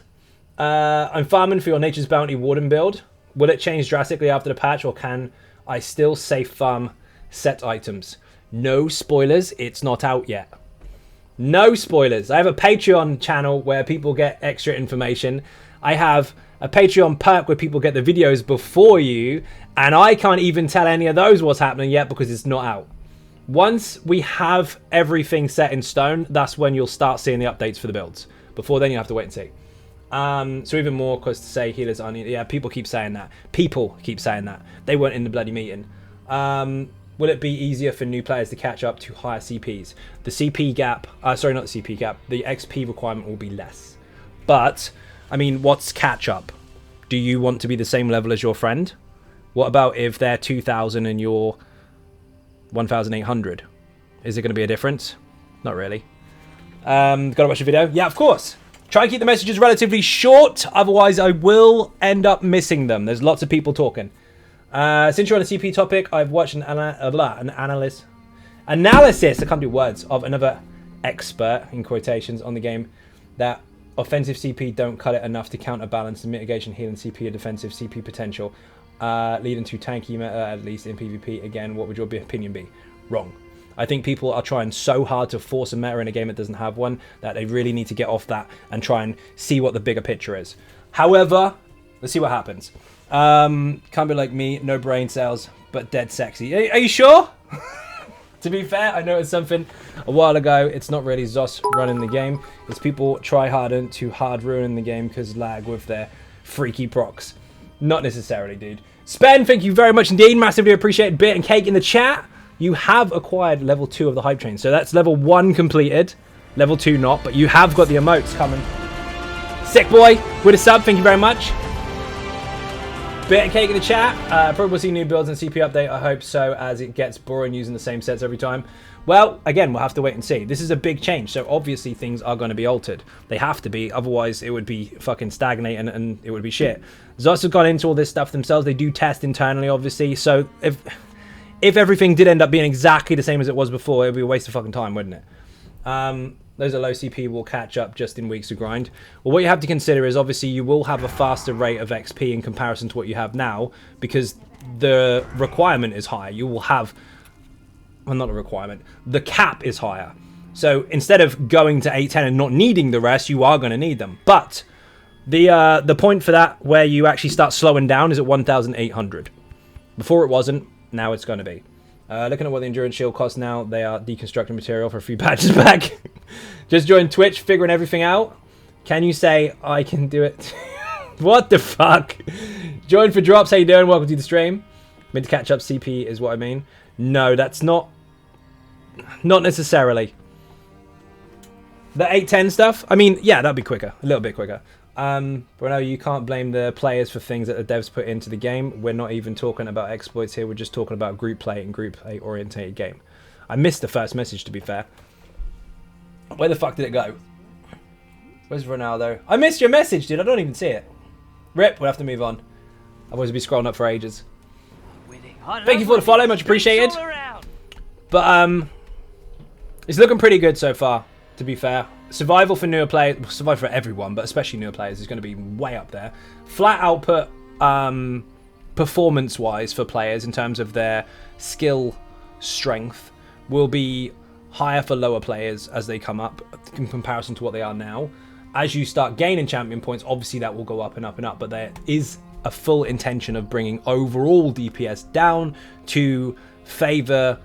I'm farming for your Nature's Bounty Warden build. Will it change drastically after the patch, or can I still safe farm set items? No spoilers, it's not out yet. No spoilers. I have a Patreon channel where people get extra information. I have a Patreon perk where people get the videos before you, and I can't even tell any of those what's happening yet because it's not out. Once we have everything set in stone, that's when you'll start seeing the updates for the builds. Before then, you have to wait and see. So even more cause to say healers are needed. Yeah, people keep saying that. People keep saying that. They weren't in the bloody meeting. Will it be easier for new players to catch up to higher CPs? The CP gap, sorry, not the CP gap, the XP requirement will be less. But, I mean, what's catch up? Do you want to be the same level as your friend? What about if they're 2,000 and you're 1,800? Is it going to be a difference? Not really. Gotta watch the video? Yeah, of course. Try and keep the messages relatively short, otherwise I will end up missing them. There's lots of people talking. Since you're on a CP topic, I've watched an analysis, I can't do words, of another expert, in quotations, on the game, that offensive CP don't cut it enough to counterbalance the mitigation healing CP or defensive CP potential, leading to tanky meta, at least in PvP. Again, what would your opinion be? Wrong. I think people are trying so hard to force a meta in a game that doesn't have one that they really need to get off that and try and see what the bigger picture is. However, let's see what happens. Can't be like me, no brain cells, but dead sexy. Are you sure? To be fair, I noticed something a while ago. It's not really ZOS running the game. It's people try harder to hard ruin the game because lag with their freaky procs. Not necessarily, dude. Spen, thank you very much indeed. Massively appreciate Bit and Cake in the chat. You have acquired level 2 of the hype train. So that's level 1 completed. Level 2 not, but you have got the emotes coming. Sick boy with a sub, thank you very much. Bit and Cake in the chat. Probably will see new builds and CP update. I hope so, as it gets boring using the same sets every time. Well, again, we'll have to wait and see. This is a big change, so obviously things are going to be altered. They have to be, otherwise it would be fucking stagnate and it would be shit. ZOS have gone into all this stuff themselves. They do test internally, obviously, so if everything did end up being exactly the same as it was before, it would be a waste of fucking time, wouldn't it? Those are low CP will catch up just in weeks of grind. Well, what you have to consider is obviously you will have a faster rate of XP in comparison to what you have now because the requirement is higher. You will have, well, not a requirement, the cap is higher. So instead of going to 810 and not needing the rest, you are going to need them. But the point for that where you actually start slowing down is at 1,800. Before it wasn't, now it's going to be. Looking at what the endurance shield costs now, they are deconstructing material for a few patches back. Just joined Twitch, figuring everything out. Can you say I can do it? What the fuck? Join for drops. How you doing? Welcome to the stream. Meant to catch up CP is what I mean. No, that's not necessarily. The 810 stuff. I mean, yeah, that'd be quicker, a little bit quicker. Bruno, you can't blame the players for things that the devs put into the game. We're not even talking about exploits here. We're just talking about group play and group play orientated game. I missed the first message, to be fair. Where the fuck did it go? Where's Ronaldo? I missed your message, dude. I don't even see it. Rip, we'll have to move on. Otherwise, we'll be scrolling up for ages. Thank you for the follow, much appreciated. But it's looking pretty good so far, to be fair. Survival for newer players, survival for everyone, but especially newer players, is going to be way up there. Flat output, performance-wise for players in terms of their skill strength, will be higher for lower players as they come up in comparison to what they are now. As you start gaining champion points, obviously that will go up and up and up, but there is a full intention of bringing overall DPS down to favor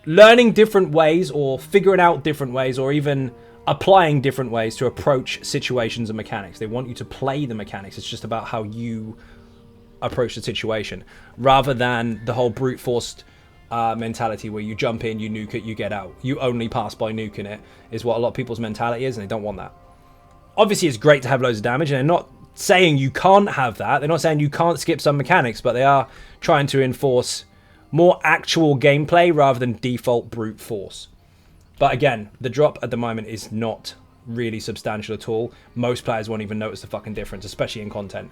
learning different ways or figuring out different ways or even applying different ways to approach situations and mechanics. They want you to play the mechanics. It's just about how you approach the situation rather than the whole brute forced mentality where you jump in, you nuke it, you get out. You only pass by nuking it is what a lot of people's mentality is, and they don't want that. Obviously, it's great to have loads of damage, and they're not saying you can't have that. They're not saying you can't skip some mechanics, but they are trying to enforce more actual gameplay rather than default brute force. But again, the drop at the moment is not really substantial at all. Most players won't even notice the fucking difference, especially in content.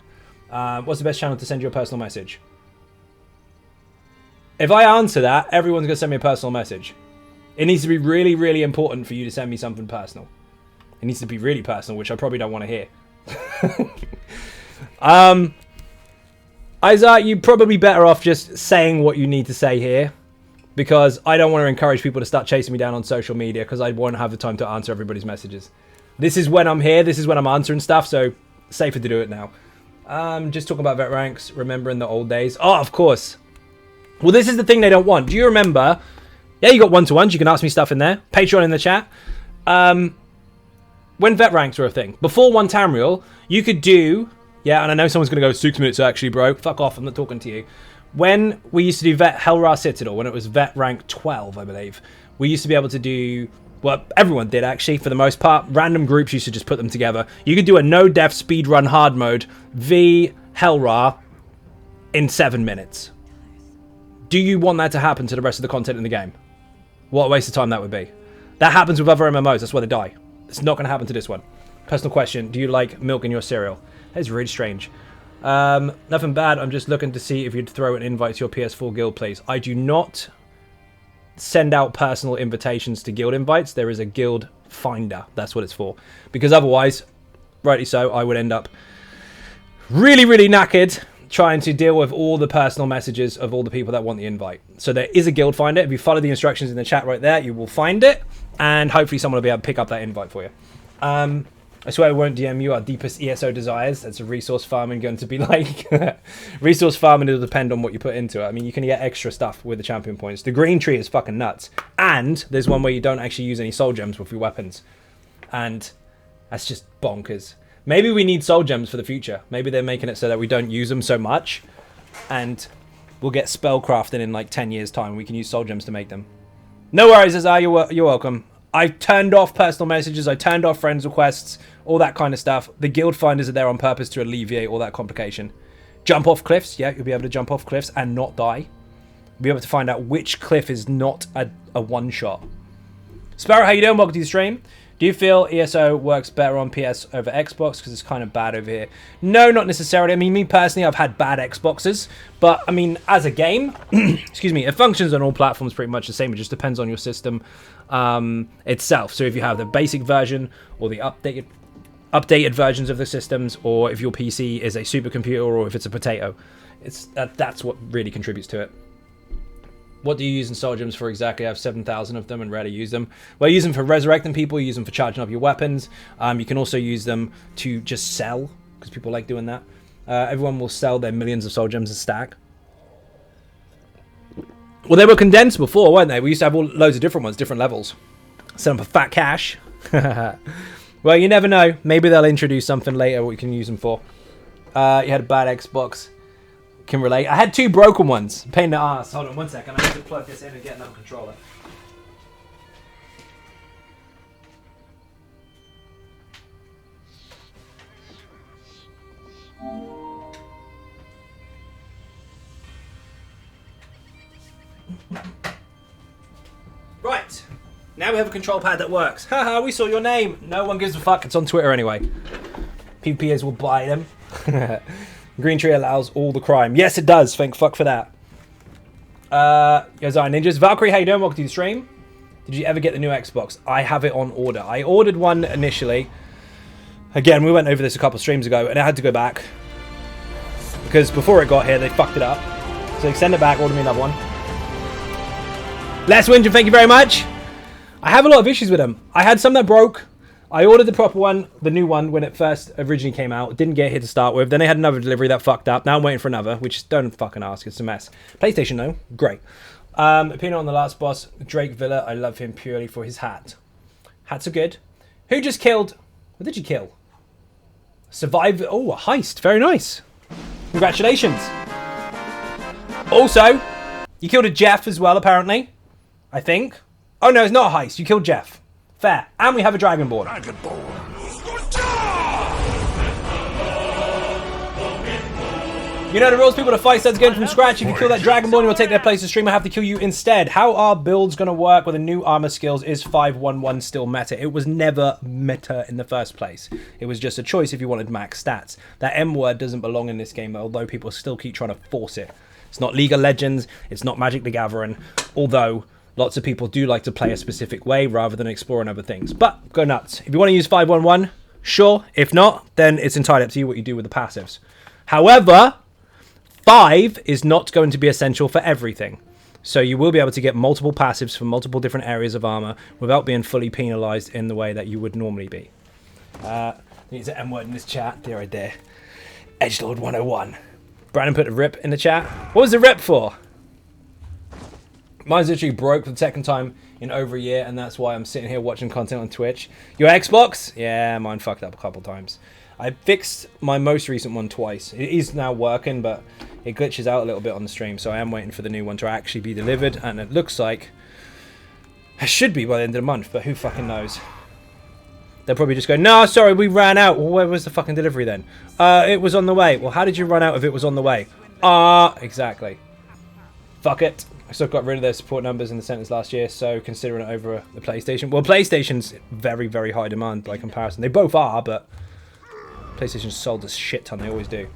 What's the best channel to send you a personal message? If I answer that, everyone's going to send me a personal message. It needs to be really, really important for you to send me something personal. It needs to be really personal, which I probably don't want to hear. Isaac, you're probably better off just saying what you need to say here, because I don't want to encourage people to start chasing me down on social media because I won't have the time to answer everybody's messages. This is when I'm here. This is when I'm answering stuff, so safer to do it now. Just talking about vet ranks, remembering the old days. Oh, of course. Well, this is the thing they don't want. Do you remember Yeah, you got one-to-ones. You can ask me stuff in there. Patreon in the chat. When vet ranks were a thing, before one Tamriel, you could do... Yeah, and I know someone's going to go, 6 minutes actually, bro. Fuck off, I'm not talking to you. When we used to do vet Helra Citadel, when it was vet rank 12, I believe, we used to be able to do... Well, everyone did, actually, for the most part. Random groups used to just put them together. You could do a no-def speedrun hard mode v Helra in 7 minutes. Do you want that to happen to the rest of the content in the game? What a waste of time that would be. That happens with other MMOs. That's why they die. It's not going to happen to this one. Personal question. Do you like milk in your cereal? That is really strange. Nothing bad. I'm just looking to see if you'd throw an invite to your PS4 guild, please. I do not send out personal invitations to guild invites. There is a guild finder. That's what it's for. Because otherwise, rightly so, I would end up really, really knackered trying to deal with all the personal messages of all the people that want the invite. So there is a guild finder. If you follow the instructions in the chat right there, you will find it. And hopefully someone will be able to pick up that invite for you. I swear I won't DM you our deepest ESO desires. That's a resource farming going to be like. Resource farming will depend on what you put into it. I mean, you can get extra stuff with the champion points. The green tree is fucking nuts. And there's one where you don't actually use any soul gems with your weapons. And that's just bonkers. Maybe we need soul gems for the future. Maybe they're making it so that we don't use them so much. And we'll get spellcrafting in like 10 years' time. We can use soul gems to make them. No worries, Azar. You're welcome. I turned off personal messages. I turned off friends requests. All that kind of stuff. The guild finders are there on purpose to alleviate all that complication. Jump off cliffs. Yeah, you'll be able to jump off cliffs and not die. You'll be able to find out which cliff is not a one-shot. Sparrow, how you doing? Welcome to the stream. Do you feel ESO works better on PS over Xbox? Because it's kind of bad over here. No, not necessarily. I mean, me personally, I've had bad Xboxes. But, I mean, as a game, excuse me, it functions on all platforms pretty much the same. It just depends on your system itself. So if you have the basic version or the updated versions of the systems, or if your PC is a supercomputer or if it's a potato, that's what really contributes to it. What do you use in soul gems for exactly? I have 7,000 of them and rarely use them. Well, you use them for resurrecting people. You use them for charging up your weapons. You can also use them to just sell, because people like doing that. Everyone will sell their millions of soul gems a stack. Well, they were condensed before, weren't they? We used to have loads of different ones, different levels. Sell them for fat cash. Well, you never know. Maybe they'll introduce something later what you can use them for. You had a bad Xbox. Can relate. I had 2 broken ones. Pain in the ass. Hold on 1 second. I need to plug this in and get another controller. Right. Now we have a control pad that works. Haha, we saw your name. No one gives a fuck. It's on Twitter anyway. PPAs will buy them. Green tree allows all the crime. Yes, it does. Thank fuck for that. Yazai Ninjas. Valkyrie, how you doing? Welcome to the stream. Did you ever get the new Xbox? I have it on order. I ordered one initially. Again, we went over this a couple of streams ago, and I had to go back. Because before it got here, they fucked it up. So send it back, order me another one. Les Wingen, thank you very much. I have a lot of issues with them. I had some that broke. I ordered the proper one, the new one, when it first originally came out. Didn't get here to start with. Then they had another delivery that fucked up. Now I'm waiting for another, which don't fucking ask. It's a mess. PlayStation, though, great. Opinion on the last boss, Drake Villa. I love him purely for his hat. Hats are good. Who just killed... What did you kill? Survive... Oh, a heist. Very nice. Congratulations. Also, you killed a Jeff as well, apparently. I think. Oh, no, it's not a heist. You killed Jeff. Fair. And we have a Dragonborn. You know the rules, people. The fight starts again from scratch. If you kill that Dragonborn, you'll take their place. The streamer have to kill you instead. How are builds going to work with the new armor skills? Is 511 still meta? It was never meta in the first place. It was just a choice if you wanted max stats. That M word doesn't belong in this game, although people still keep trying to force it. It's not League of Legends. It's not Magic the Gathering. Although lots of people do like to play a specific way rather than exploring other things. But go nuts. If you want to use 511, sure. If not, then it's entirely up to you what you do with the passives. However, 5 is not going to be essential for everything. So you will be able to get multiple passives from multiple different areas of armor without being fully penalized in the way that you would normally be. There's an M word in this chat. There I dare. Edgelord 101. Brandon put a rip in the chat. What was the rip for? Mine's literally broke for the second time in over a year, and that's why I'm sitting here watching content on Twitch. Your Xbox? Yeah, mine fucked up a couple times. I fixed my most recent one twice. It is now working, but it glitches out a little bit on the stream, so I am waiting for the new one to actually be delivered, and it looks like it should be by the end of the month, but who fucking knows? They'll probably just go, no, sorry, we ran out. Well, where was the fucking delivery then? It was on the way. Well, how did you run out if it was on the way? Exactly. Fuck it. I still got rid of their support numbers in the sentence last year, so considering it over the PlayStation. Well, PlayStation's very, very high demand by comparison. They both are, but PlayStation sold a shit ton. They always do.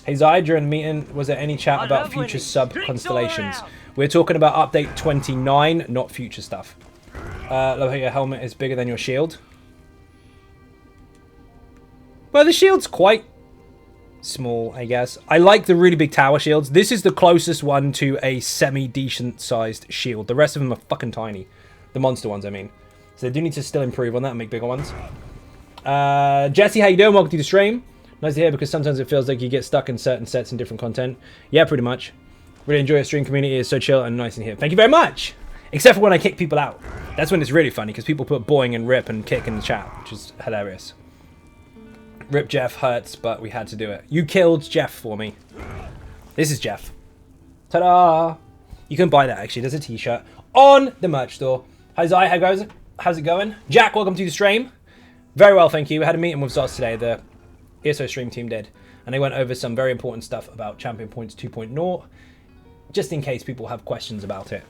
Hey Zai, during the meeting, was there any chat about future sub-constellations? We're talking about update 29, not future stuff. Love how your helmet is bigger than your shield. Well, the shield's quite small, I guess. I like the really big tower shields. This is the closest one to a semi-decent sized shield. The rest of them are fucking tiny. The monster ones, I mean. So they do need to still improve on that and make bigger ones. Jesse, how you doing? Welcome to the stream. Nice to hear, because sometimes it feels like you get stuck in certain sets and different content. Yeah, pretty much. Really enjoy your stream community. It's so chill and nice in here. Thank you very much. Except for when I kick people out. That's when it's really funny, because people put boing and rip and kick in the chat, which is hilarious. Rip Jeff hurts, but we had to do it. You killed Jeff for me. This is Jeff. Ta-da! You can buy that, actually. There's a t-shirt on the merch store. Hi, Zai. How's it going? Jack, welcome to the stream. Very well, thank you. We had a meeting with ZOS today. The ESO stream team did. And they went over some very important stuff about Champion Points 2.0, just in case people have questions about it.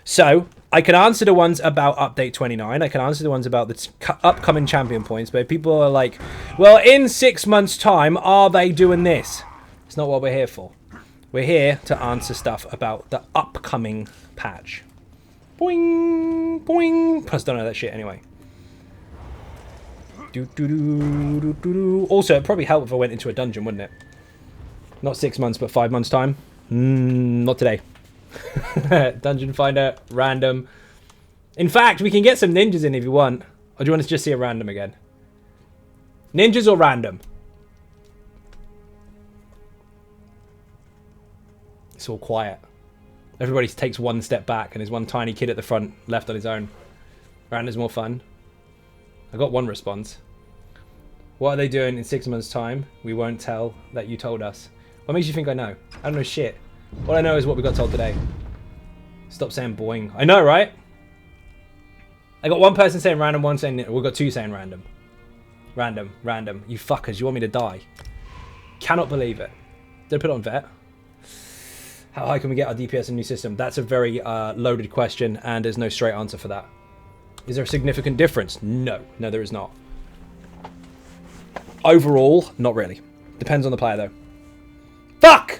So, I can answer the ones about Update 29. I can answer the ones about the upcoming Champion Points. But if people are like, well, in 6 months' time, are they doing this? It's not what we're here for. We're here to answer stuff about the upcoming patch. Boing, boing. Plus, don't know that shit anyway. Also, it'd probably help if I went into a dungeon, wouldn't it? Not 6 months, but 5 months' time. Not today. Dungeon finder, random. In fact, we can get some ninjas in if you want. Or do you want to just see a random again? Ninjas or random? It's all quiet. Everybody takes one step back and there's one tiny kid at the front left on his own. Random's more fun. I got one response. What are they doing in 6 months' time? We won't tell that you told us. What makes you think I know? I don't know shit. All I know is what we got told today. Stop saying boing. I know, right? I got one person saying random, one saying... We got two saying random. Random, random. You fuckers, you want me to die? Cannot believe it. Did I put it on vet? How high can we get our DPS in the new system? That's a very loaded question, and there's no straight answer for that. Is there a significant difference? No. No, there is not. Overall, not really. Depends on the player, though. Fuck!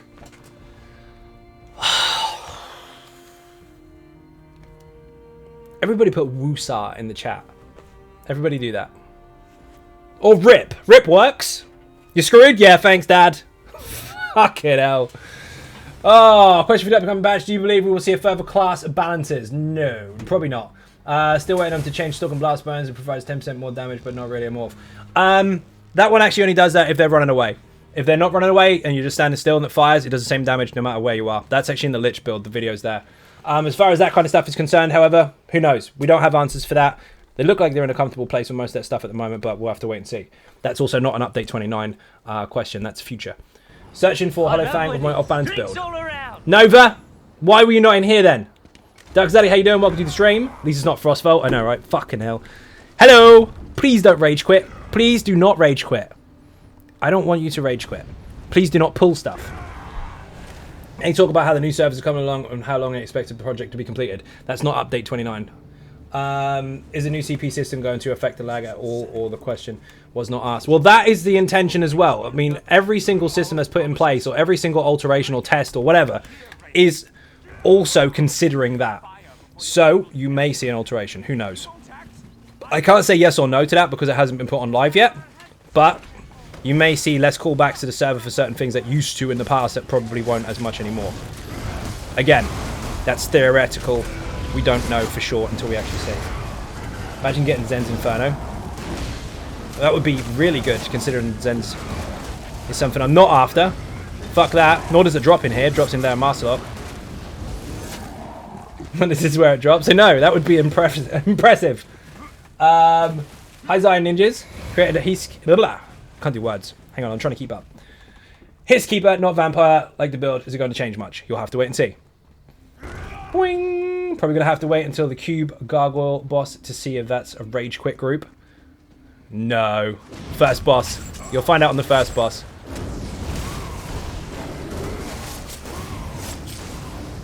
Everybody put woosah in the chat. Everybody do that. Or rip. Rip works. You screwed? Yeah, thanks, Dad. Fucking hell. Oh, question for the upcoming batch. Do you believe we will see a further class of balances? No, probably not. Still waiting on them to change stock and blast burns. It provides 10% more damage, but not really a morph. That one actually only does that if they're running away. If they're not running away and you're just standing still and it fires, it does the same damage no matter where you are. That's actually in the Lich build. The video's there. As far as that kind of stuff is concerned, however, who knows? We don't have answers for that. They look like they're in a comfortable place with most of that stuff at the moment, but we'll have to wait and see. That's also not an Update 29 question. That's future. Searching for Hollow Fang with my off-balance build. Nova, why were you not in here then? Dark Zaddy, how you doing? Welcome to the stream. At least it's not Frostfault. I know, right? Fucking hell. Hello. Please don't rage quit. Please do not rage quit. I don't want you to rage quit. Please do not pull stuff. They talk about how the new servers are coming along and how long they expect the project to be completed. That's not Update 29. Is a new CP system going to affect the lag at all, or the question was not asked? Well, that is the intention as well. I mean, every single system that's put in place, or every single alteration or test or whatever, is also considering that. So, you may see an alteration. Who knows? I can't say yes or no to that because it hasn't been put on live yet. But you may see less callbacks to the server for certain things that used to in the past that probably won't as much anymore. Again, that's theoretical. We don't know for sure until we actually see. Imagine getting Zen's Inferno. That would be really good, considering Zen's is something I'm not after. Fuck that. Nor does it drop in here. It drops in there in Master Lock. This is where it drops. So no, that would be impressive. Hi Zion Ninjas. Created a can't do words. Hang on, I'm trying to keep up. Hisskeeper, not vampire. Like the build. Is it going to change much? You'll have to wait and see. Boing. Probably going to have to wait until the Cube Gargoyle boss to see if that's a rage quit group. No. First boss. You'll find out on the first boss.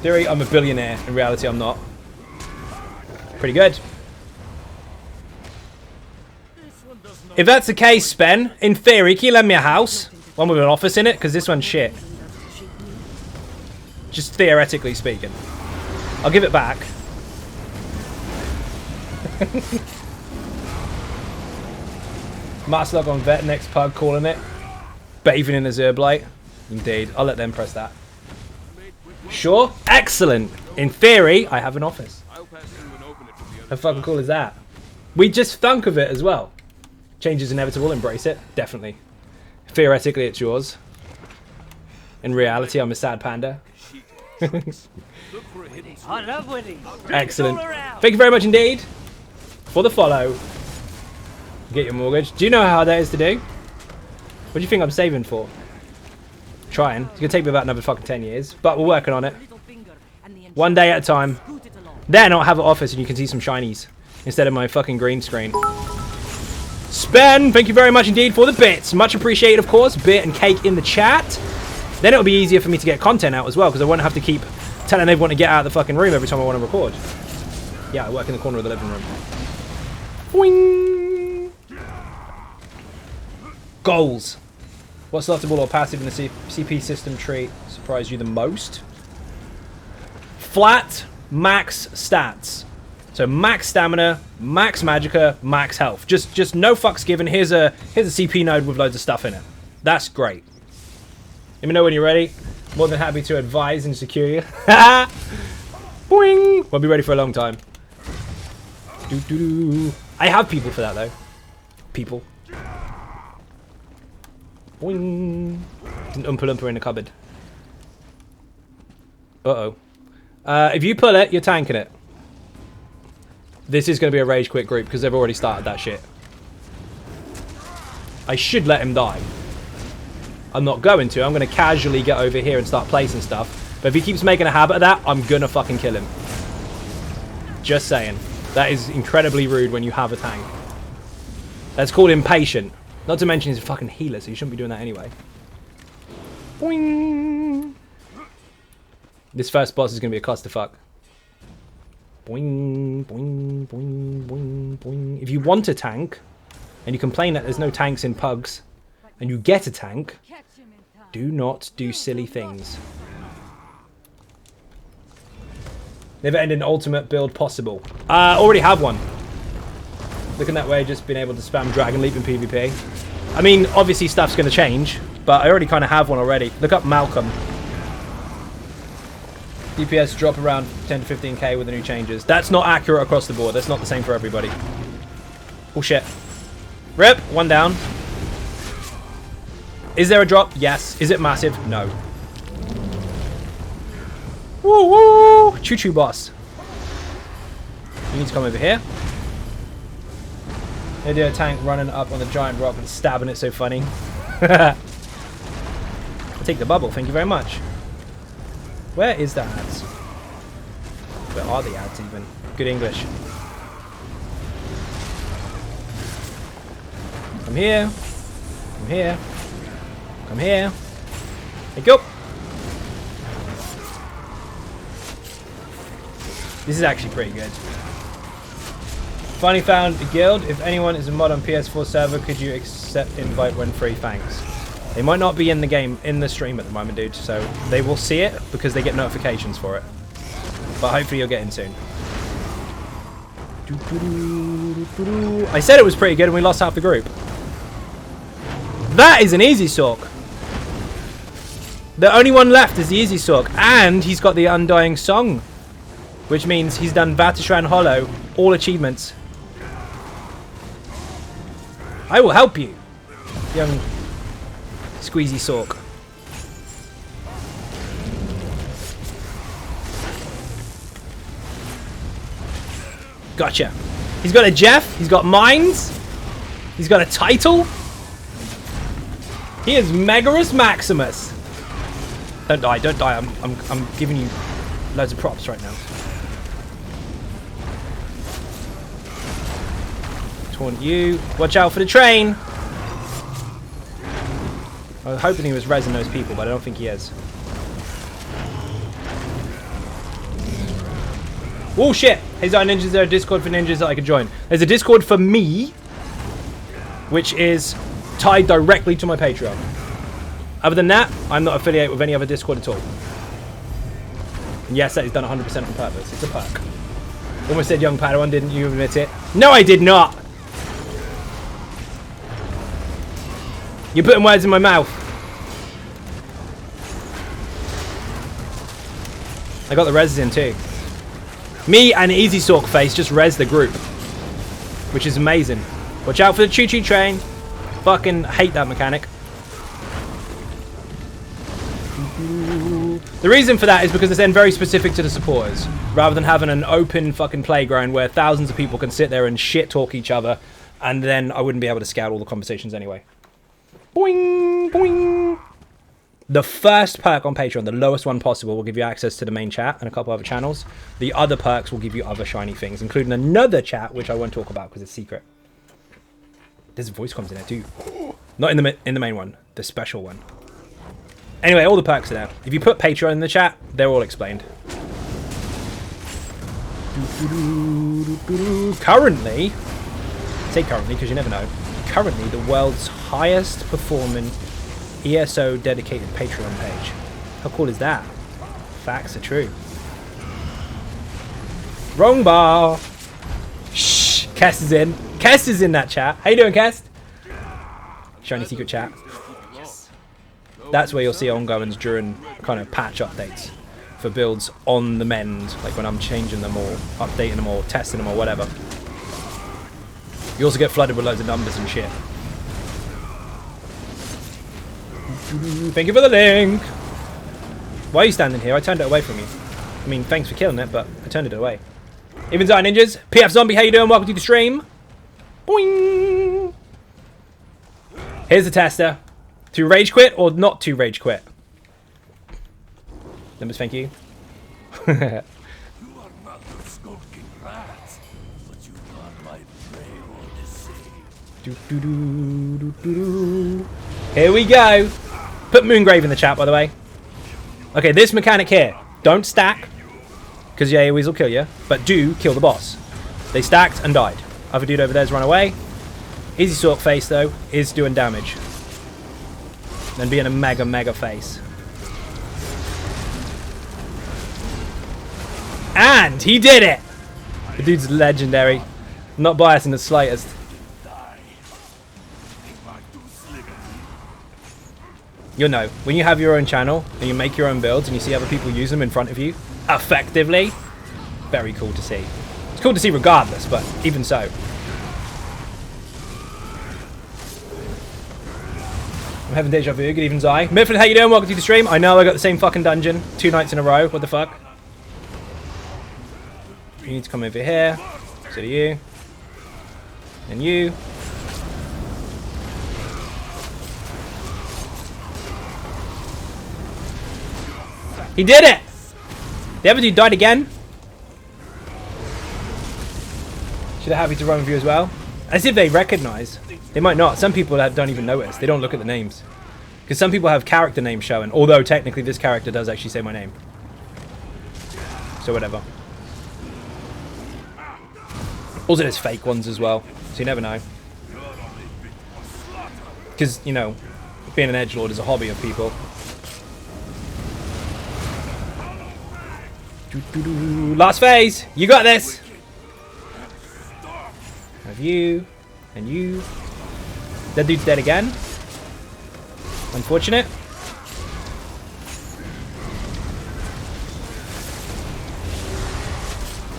Theory, I'm a billionaire. In reality, I'm not. Pretty good. If that's the case, Spen, in theory, can you lend me a house? One with an office in it? Because this one's shit. Just theoretically speaking. I'll give it back. Marslog on Vet, next pug calling it. Bathing in a Zerblight. Indeed. I'll let them press that. Sure. Excellent. In theory, I have an office. How fucking cool is that? We just thunk of it as well. Change is inevitable. Embrace it. Definitely. Theoretically, it's yours. In reality, I'm a sad panda. I love winning. Excellent. Thank you very much indeed for the follow. Get your mortgage. Do you know how hard that is to do? What do you think I'm saving for? Trying. It's going to take me about another fucking 10 years. But we're working on it. One day at a time. Then I'll have an office and you can see some shinies. Instead of my fucking green screen. Spen, thank you very much indeed for the bits. Much appreciated, of course. Bit and cake in the chat. Then it'll be easier for me to get content out as well. Because I won't have to keep telling everyone to get out of the fucking room every time I want to record. Yeah, I work in the corner of the living room. Boing. Goals. What selectable or passive in the CP system tree surprised you the most? Flat max stats. So max stamina, max magicka, max health. Just no fucks given. Here's a CP node with loads of stuff in it. That's great. Let me know when you're ready. More than happy to advise and secure you. Boing. Won't be ready for a long time. I have people for that though. People. Boing. An Oompa Loompa in the cupboard. Uh-oh. If you pull it, you're tanking it. This is going to be a rage quit group because they've already started that shit. I should let him die. I'm not going to. I'm going to casually get over here and start placing stuff. But if he keeps making a habit of that, I'm going to fucking kill him. Just saying. That is incredibly rude when you have a tank. That's called impatient. Not to mention he's a fucking healer, so you shouldn't be doing that anyway. Boing. This first boss is going to be a clusterfuck. Boing, boing, boing, boing, boing. If you want a tank, and you complain that there's no tanks in pugs, and you get a tank, do not do silly things. Never ending ultimate build possible. Already have one. Looking that way, just been able to spam Dragon Leap in PvP. I mean, obviously stuff's going to change, but I already kind of have one already. Look up Malcolm. DPS drop around 10 to 15k with the new changes. That's not accurate across the board. That's not the same for everybody. Oh shit. Rip, one down. Is there a drop? Yes. Is it massive? No. Woo woo! Choo choo boss. You need to come over here. They do a tank running up on the giant rock and stabbing it so funny. I'll take the bubble, thank you very much. Where is the ads? Where are the ads even? Good English. Come here. Come here. Come here. There you go. This is actually pretty good. Finally found a guild. If anyone is a mod on PS4 server, could you accept invite when free? Thanks. They might not be in the game, in the stream at the moment, dude. So they will see it because they get notifications for it. But hopefully you'll get in soon. I said it was pretty good and we lost half the group. That is an easy sock. The only one left is the easy sock. And he's got the Undying Song. Which means he's done Vatishran Hollow. All achievements. I will help you, young Squeezy Sork. Gotcha. He's got a Jeff. He's got mines. He's got a title. He is Megarus Maximus. Don't die. Don't die. I'm giving you loads of props right now. Taunt you. Watch out for the train. I was hoping he was rezzing those people, but I don't think he is. Oh shit! Hey Zion Ninjas, is there a Discord for ninjas that I could join? There's a Discord for me, which is tied directly to my Patreon. Other than that, I'm not affiliated with any other Discord at all. And yes, that is done 100% on purpose. It's a perk. Almost said young Padawan, didn't you admit it? No, I did not! You're putting words in my mouth. I got the reses in too. Me and Easy Sork Face just res the group, which is amazing. Watch out for the choo-choo train. Fucking hate that mechanic. The reason for that is because it's then very specific to the supporters, rather than having an open fucking playground where thousands of people can sit there and shit talk each other, and then I wouldn't be able to scout all the conversations anyway. Boing, boing. The first perk on Patreon, the lowest one possible, will give you access to the main chat and a couple other channels. The other perks will give you other shiny things, including another chat, which I won't talk about because it's secret. There's voice comms in there too. Not in the main one, the special one. Anyway, all the perks are there. If you put Patreon in the chat, they're all explained. Currently, say currently because you never know. Currently, the world's highest performing ESO dedicated Patreon page. How cool is that? Facts are true. Wrong bar. Shh. Kest is in. Kest is in that chat. How you doing, Kest? Shiny secret chat. That's where you'll see ongoings during kind of patch updates for builds on the mend, like when I'm changing them or updating them or testing them or whatever. You also get flooded with loads of numbers and shit. Thank you for the link. Why are you standing here? I turned it away from you. I mean, thanks for killing it, but I turned it away. Even Zion Ninjas. PF Zombie, how you doing? Welcome to the stream. Boing. Here's the tester. To rage quit or not to rage quit? Numbers, thank you. You are not the skulking rats, but you are my prey or deceit. Here we go. Put Moongrave in the chat, by the way. Okay, this mechanic here. Don't stack, because the AoEs will kill you, but do kill the boss. They stacked and died. Other dude over there's run away. Easy Sork Face, though, is doing damage. And being a mega face. And he did it! The dude's legendary. Not biased in the slightest. You'll know, when you have your own channel and you make your own builds and you see other people use them in front of you, effectively, very cool to see. It's cool to see regardless, but even so. I'm having deja vu. Good evening, Zai. Mifflin, how you doing? Welcome to the stream. I know I got the same fucking dungeon 2 nights in a row. What the fuck? You need to come over here. So do you. And you. He did it! The other dude died again. Should I have you to run with you as well? As if they recognize. They might not. Some people don't even notice. They don't look at the names. Because some people have character names showing. Although technically this character does actually say my name. So whatever. Also there's fake ones as well. So you never know. Because, you know, being an edgelord is a hobby of people. Last phase! You got this! Have you. And you. That dude's dead again. Unfortunate.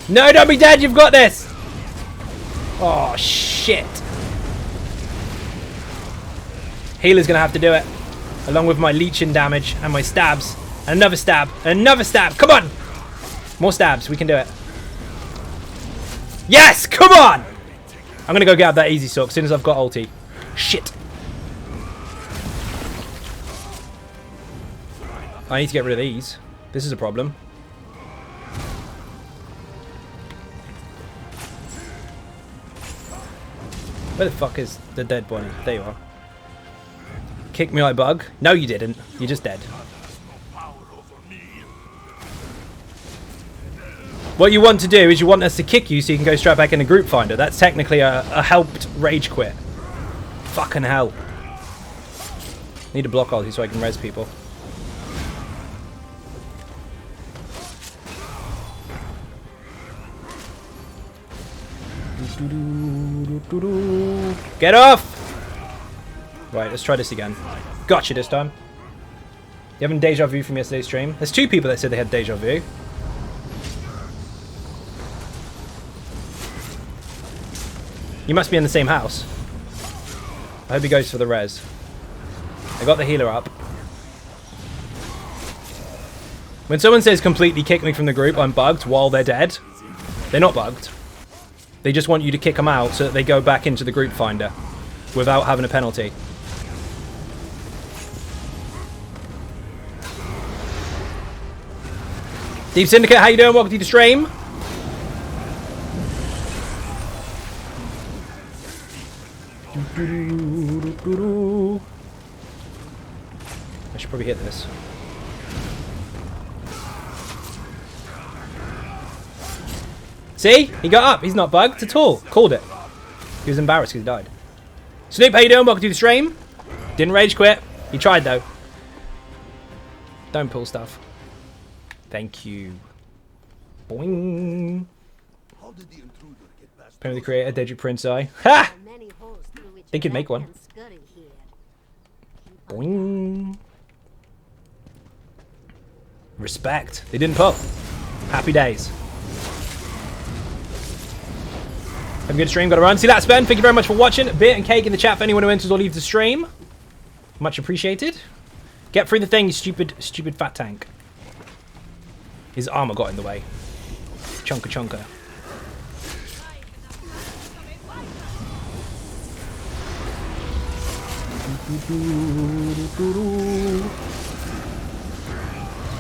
No, don't be dead! You've got this! Oh, shit. Healer's gonna have to do it. Along with my leeching damage and my stabs. And another stab. And another stab! Come on! More stabs. We can do it. Yes! Come on! I'm gonna go get that easy sock as soon as I've got ulti. Shit. I need to get rid of these. This is a problem. Where the fuck is the dead body? There you are. Kick me, I bug. No, you didn't. You're just dead. What you want to do is you want us to kick you so you can go straight back in the group finder. That's technically a helped rage quit. Fucking hell. Need a block ulti so I can res people. Get off! Right, let's try this again. Gotcha this time. You having deja vu from yesterday's stream? There's 2 people that said they had deja vu. You must be in the same house. I hope he goes for the res. I got the healer up. When someone says completely kick me from the group, I'm bugged while they're dead. They're not bugged. They just want you to kick them out so that they go back into the group finder without having a penalty. Deep Syndicate, how you doing? Welcome to the stream. I should probably hit this. See? He got up. He's not bugged at all. Called it. He was embarrassed because he died. Snoop, how you doing? Welcome to the stream. Didn't rage quit. He tried though. Don't pull stuff. Thank you. Boing. Apparently the creator, Deju Prince Eye. Ha! Think you'd make one. Boing. Respect. They didn't pull. Happy days. Have a good stream. Got to run. See that, Spen? Thank you very much for watching. Beer and cake in the chat for anyone who enters or leaves the stream. Much appreciated. Get through the thing, you stupid fat tank. His armor got in the way. Chunka chunka.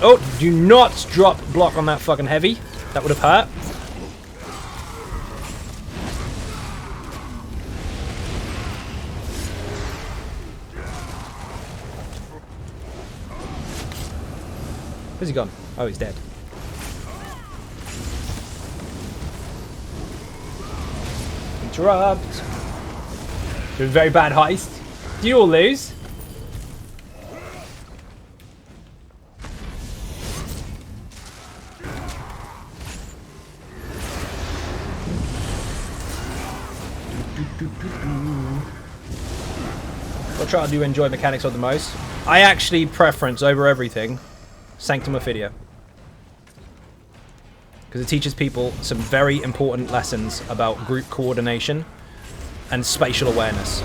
Oh, do not drop block on that fucking heavy. That would have hurt. Where's he gone? Oh, he's dead. Interrupt. It was a very bad heist. Did you all lose? What trial do you enjoy mechanics of the most? I actually preference over everything Sanctum Ophidia, because it teaches people some very important lessons about group coordination and spatial awareness.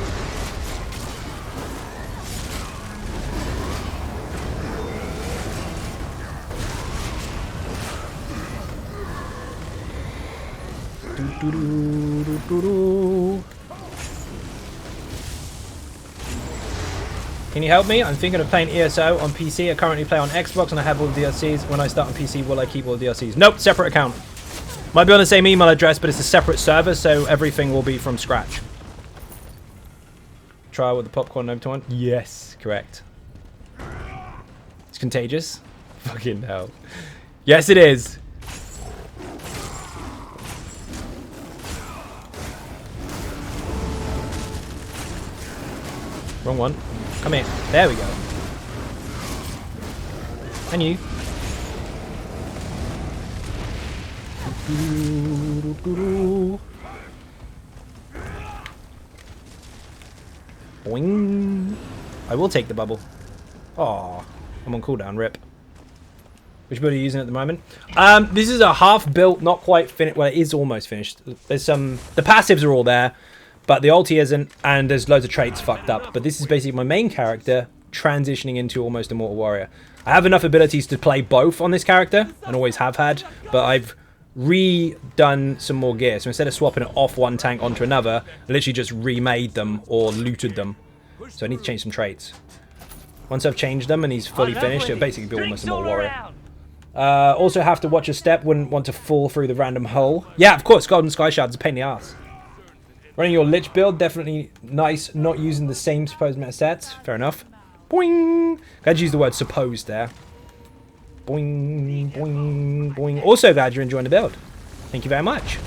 Can you help me? I'm thinking of playing ESO on PC. I currently play on Xbox and I have all the DLCs. When I start on PC, will I keep all the DLCs? Nope, separate account. Might be on the same email address, but it's a separate server, so everything will be from scratch. Trial with the popcorn over to one? Yes, correct. It's contagious? Fucking hell. Yes, it is. Wrong one. Come here. There we go. And you. Boing. I will take the bubble. Aw. I'm on cooldown, rip. Which build are you using at the moment? This is a half-built, not quite finished. Well, it is almost finished. There's some... The passives are all there. But the ulti isn't, and there's loads of traits fucked up. But this is basically my main character transitioning into almost Immortal Warrior. I have enough abilities to play both on this character, and always have had, but I've redone some more gear. So instead of swapping it off one tank onto another, I literally just remade them or looted them. So I need to change some traits. Once I've changed them and he's fully finished, it'll basically be almost a more warrior. Also have to watch your step, wouldn't want to fall through the random hole. Yeah, of course, Golden Sky Shard's a pain in the ass. Running your Lich build, definitely nice, not using the same supposed meta sets. Fair enough. Boing! Glad you used the word supposed there. Boing, boing, boing. Also glad you're enjoying the build. Thank you very much.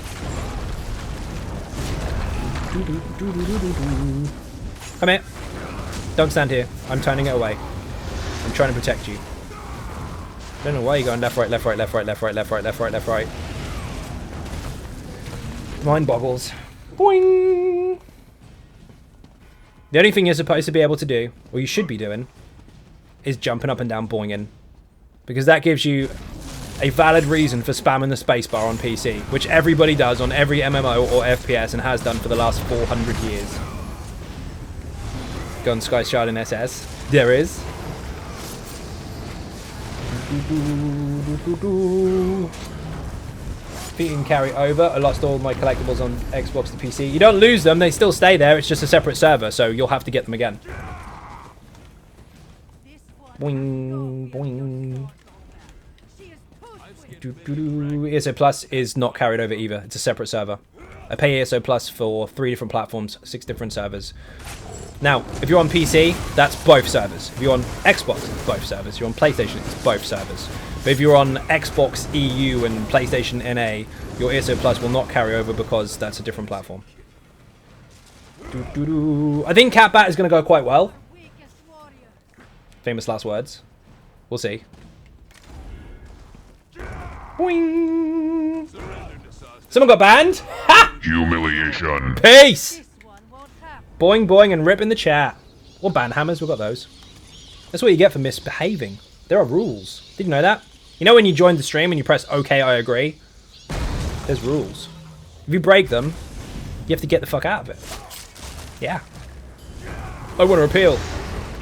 Come here. Don't stand here. I'm turning it away. I'm trying to protect you. I don't know why you're going left, right, left, right, left, right, left, right, left, right, left, right, left, right. Mind boggles. Boing! The only thing you're supposed to be able to do, or you should be doing, is jumping up and down boinging. Because that gives you a valid reason for spamming the spacebar on PC, which everybody does on every MMO or FPS and has done for the last 400 years. Gun Sky Shard in SS. There is. Feet and carry over. I lost all my collectibles on Xbox to PC. You don't lose them, they still stay there. It's just a separate server, so you'll have to get them again. Boing, boing. ESO Plus is not carried over either. It's a separate server. I pay ESO Plus for 3 different platforms, 6 different servers. Now, if you're on PC, that's both servers. If you're on Xbox, it's both servers. If you're on PlayStation, it's both servers. But if you're on Xbox EU and PlayStation NA, your ESO Plus will not carry over because that's a different platform. I think Catbat is going to go quite well. Famous last words. We'll see. Boing! Someone got banned? Ha! Humiliation. Peace! Boing, boing, and rip in the chat. Or ban hammers, we've got those. That's what you get for misbehaving. There are rules. Did you know that? You know when you join the stream and you press OK, I agree? There's rules. If you break them, you have to get the fuck out of it. Yeah. I want to appeal.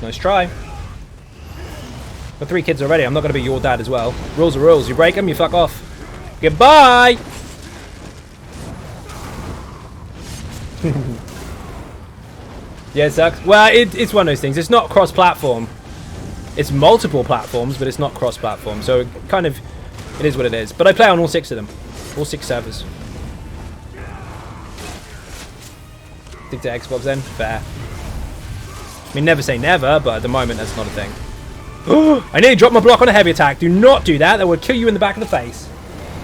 Nice try. Got 3 kids already. I'm not going to be your dad as well. Rules are rules. You break them, you fuck off. Goodbye! Yeah, it sucks. Well, it's one of those things. It's not cross-platform. It's multiple platforms, but it's not cross-platform. So, kind of, it is what it is. But I play on all 6 of them. All 6 servers. Stick to Xbox then? Fair. I mean, never say never, but at the moment, that's not a thing. I nearly dropped my block on a heavy attack. Do not do that. That will kill you in the back of the face.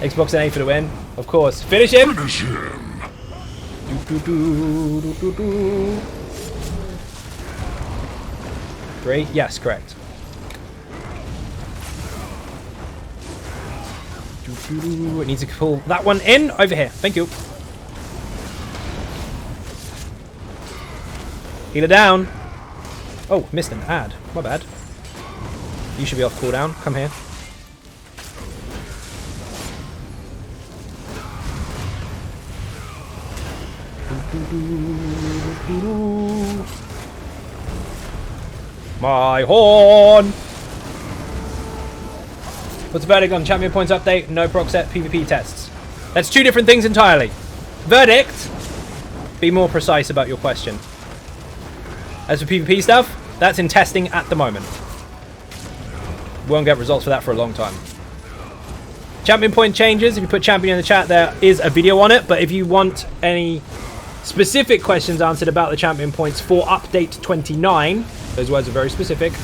Xbox NA for the win. Of course. Finish him. Finish him. 3? Yes, correct. It needs to pull that one in over here. Thank you. Healer down. Oh, missed an ad. My bad. You should be off cooldown. Come here. My horn! What's the verdict on champion points update? No proc set PvP tests. That's 2 different things entirely. Verdict? Be more precise about your question. As for PvP stuff, that's in testing at the moment. We won't get results for that for a long time. Champion point changes. If you put champion in the chat, there is a video on it. But if you want any specific questions answered about the champion points for update 29, those words are very specific,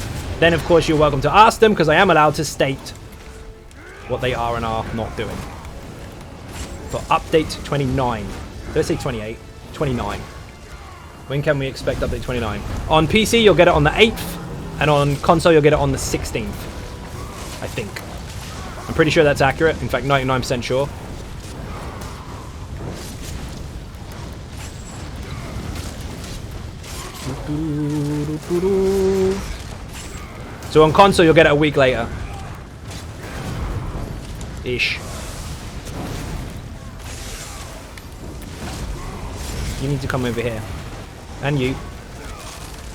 then of course you're welcome to ask them, because I am allowed to state what they are and are not doing. For update 29. Did I say 28? 29. When can we expect update 29? On PC, you'll get it on the 8th, and on console, you'll get it on the 16th. I think. I'm pretty sure that's accurate. In fact, 99% sure. So on console, you'll get it a week later. Ish. You need to come over here. And you.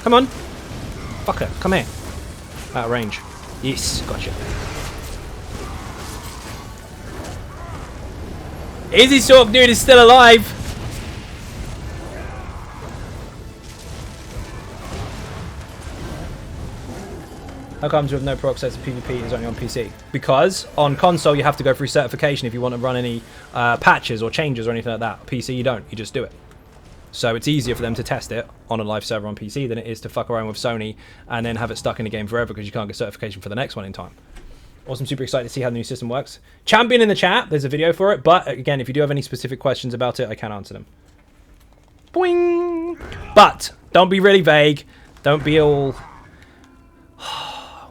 Come on. Fucker, come here. Out of range. Yes, gotcha. Easy Sork dude is still alive. How comes with no proc sets of PvP is only on PC? Because on console you have to go through certification if you want to run any patches or changes or anything like that. PC you don't, you just do it. So it's easier for them to test it on a live server on PC than it is to fuck around with Sony and then have it stuck in the game forever because you can't get certification for the next one in time. Also, I'm super excited to see how the new system works. Champion in the chat, there's a video for it, but again, if you do have any specific questions about it, I can answer them. Boing! But don't be really vague. Don't be all...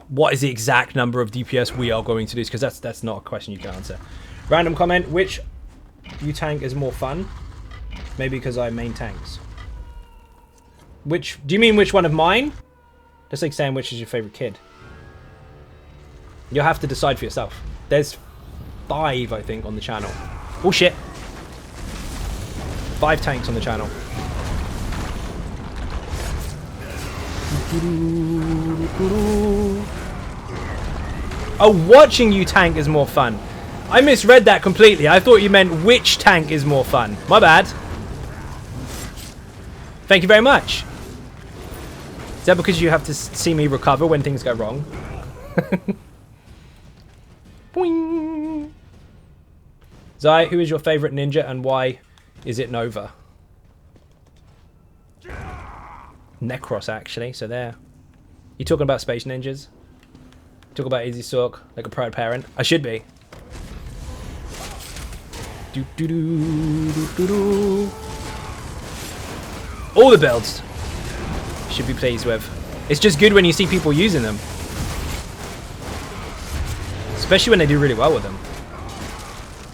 what is the exact number of DPS we are going to do? Because that's not a question you can answer. Random comment, which you tank is more fun? Maybe because I main tanks. Which, do you mean which one of mine? Just like saying which is your favorite kid. You'll have to decide for yourself. There's 5, I think, on the channel. Oh shit. 5 tanks on the channel. Oh, watching you tank is more fun. I misread that completely. I thought you meant which tank is more fun. My bad. Thank you very much. Is that because you have to see me recover when things go wrong? Boing. Zai, who is your favorite ninja and why is it Nova? Necros, actually, so there. You talking about space ninjas? Talk about Easy Sork like a proud parent. I should be. Do, do, do, do, do, do. All the builds should be pleased with. It's just good when you see people using them. Especially when they do really well with them.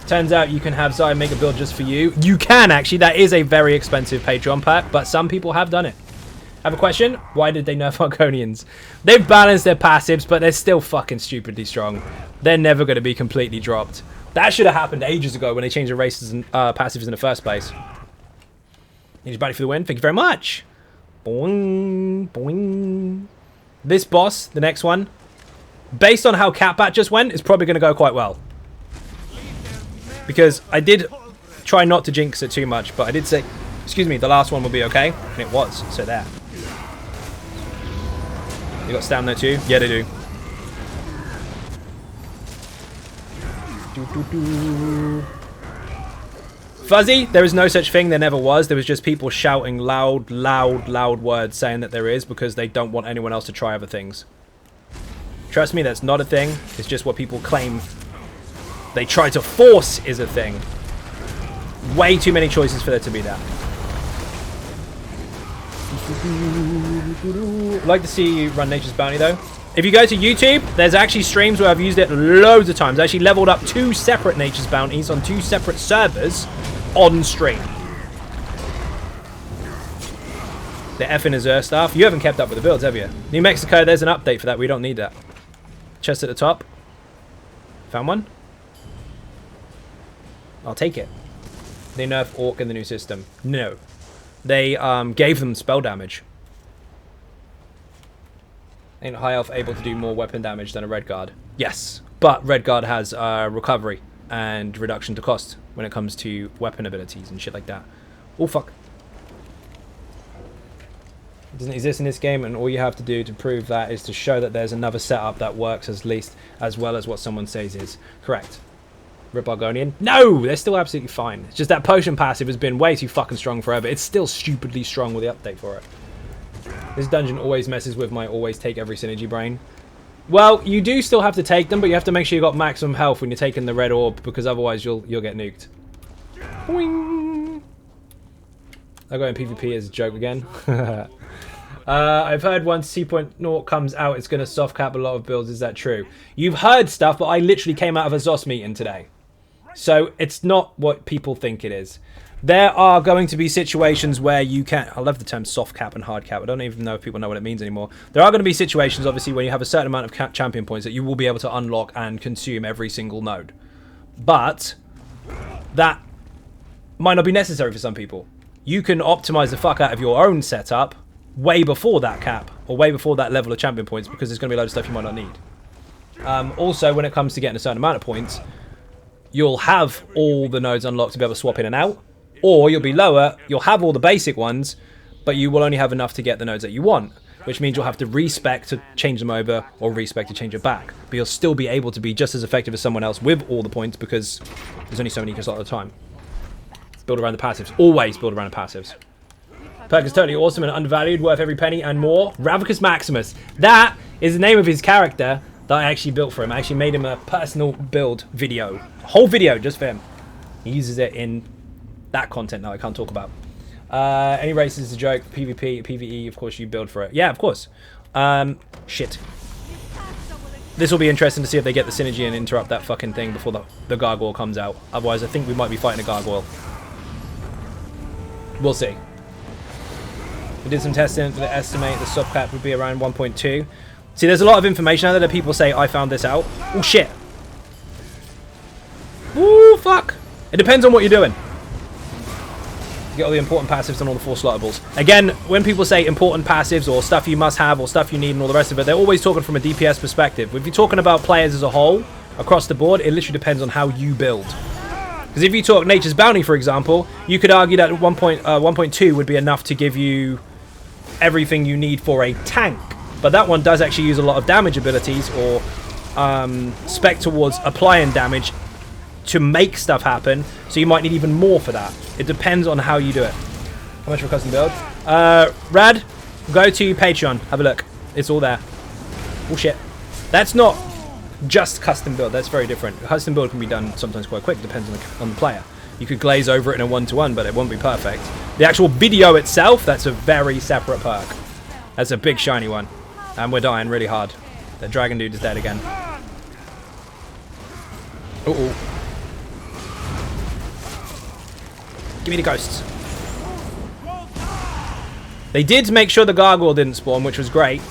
Turns out you can have Zai make a build just for you. You can actually. That is a very expensive Patreon pack, but some people have done it. I have a question. Why did they nerf Argonians? They've balanced their passives, but they're still fucking stupidly strong. They're never going to be completely dropped. That should have happened ages ago when they changed the races and passives in the first place. Ninja Buddy for the win. Thank you very much. Boing, boing. This boss, the next one, based on how Catbat just went, is probably going to go quite well. Because I did try not to jinx it too much, but I did say, excuse me, the last one will be okay. And it was, so there. You got stamina too? Yeah, they do. Fuzzy, there is no such thing. There never was. There was just people shouting loud words saying that there is because they don't want anyone else to try other things. Trust me, that's not a thing. It's just what people claim they try to force is a thing. Way too many choices for there to be that. I'd like to see you run Nature's Bounty though. If you go to YouTube, there's actually streams where I've used it loads of times. I actually leveled up 2 separate Nature's Bounties on 2 separate servers on stream. The effing Azure stuff. You haven't kept up with the builds, have you? New Mexico, there's an update for that. We don't need that. Chest at the top. Found one? I'll take it. They nerf Orc in the new system. No. They gave them spell damage. Ain't High Elf able to do more weapon damage than a Red Guard? Yes, but Red Guard has recovery and reduction to cost when it comes to weapon abilities and shit like that. Oh fuck. It doesn't exist in this game, and all you have to do to prove that is to show that there's another setup that works as well as what someone says is correct. Rip Argonian? No! They're still absolutely fine. It's just that potion passive has been way too fucking strong forever. It's still stupidly strong with the update for it. This dungeon always messes with my always take every synergy brain. Well, you do still have to take them, but you have to make sure you got maximum health when you're taking the red orb, because otherwise you'll get nuked. Boing. I'll go in PvP as a joke again. I've heard once CP2.0 comes out, it's going to soft cap a lot of builds. Is that true? You've heard stuff, but I literally came out of a ZOS meeting today. So it's not what people think it is. There are going to be situations where you can... I love the term soft cap and hard cap. I don't even know if people know what it means anymore. There are going to be situations, obviously, when you have a certain amount of champion points that you will be able to unlock and consume every single node. But that might not be necessary for some people. You can optimize the fuck out of your own setup way before that cap or way before that level of champion points, because there's going to be a load of stuff you might not need. Also, when it comes to getting a certain amount of points, you'll have all the nodes unlocked to be able to swap in and out, or you'll be lower, you'll have all the basic ones, but you will only have enough to get the nodes that you want, which means you'll have to respec to change them over, or respec to change it back. But you'll still be able to be just as effective as someone else with all the points, because there's only so many slots at a time. Build around the passives. Always build around the passives. Perk is totally awesome and undervalued, worth every penny and more. Ravicus Maximus. That is the name of his character that I actually built for him. I actually made him a personal build video. A whole video just for him. He uses it in that content that I can't talk about. Any race is a joke. PvP, PvE, of course you build for it. Yeah, of course. Shit. This will be interesting to see if they get the synergy and interrupt that fucking thing before the gargoyle comes out. Otherwise, I think we might be fighting a gargoyle. We'll see. We did some testing to estimate the sub cap would be around 1.2. See, there's a lot of information out there that people say, I found this out. Oh, shit. Ooh, fuck. It depends on what you're doing. You get all the important passives and all the 4 slottables. Again, when people say important passives or stuff you must have or stuff you need and all the rest of it, they're always talking from a DPS perspective. If you're talking about players as a whole, across the board, it literally depends on how you build. Because if you talk Nature's Bounty, for example, you could argue that 1.2 would be enough to give you everything you need for a tank. But that one does actually use a lot of damage abilities or spec towards applying damage to make stuff happen. So you might need even more for that. It depends on how you do it. How much for a custom build? Rad, go to Patreon. Have a look. It's all there. Oh shit. That's not just custom build. That's very different. Custom build can be done sometimes quite quick. Depends on the player. You could glaze over it in a 1-to-1, but it won't be perfect. The actual video itself, that's a very separate perk. That's a big shiny one. And we're dying really hard. The dragon dude is dead again. Uh-oh. Give me the ghosts. They did make sure the gargoyle didn't spawn, which was great.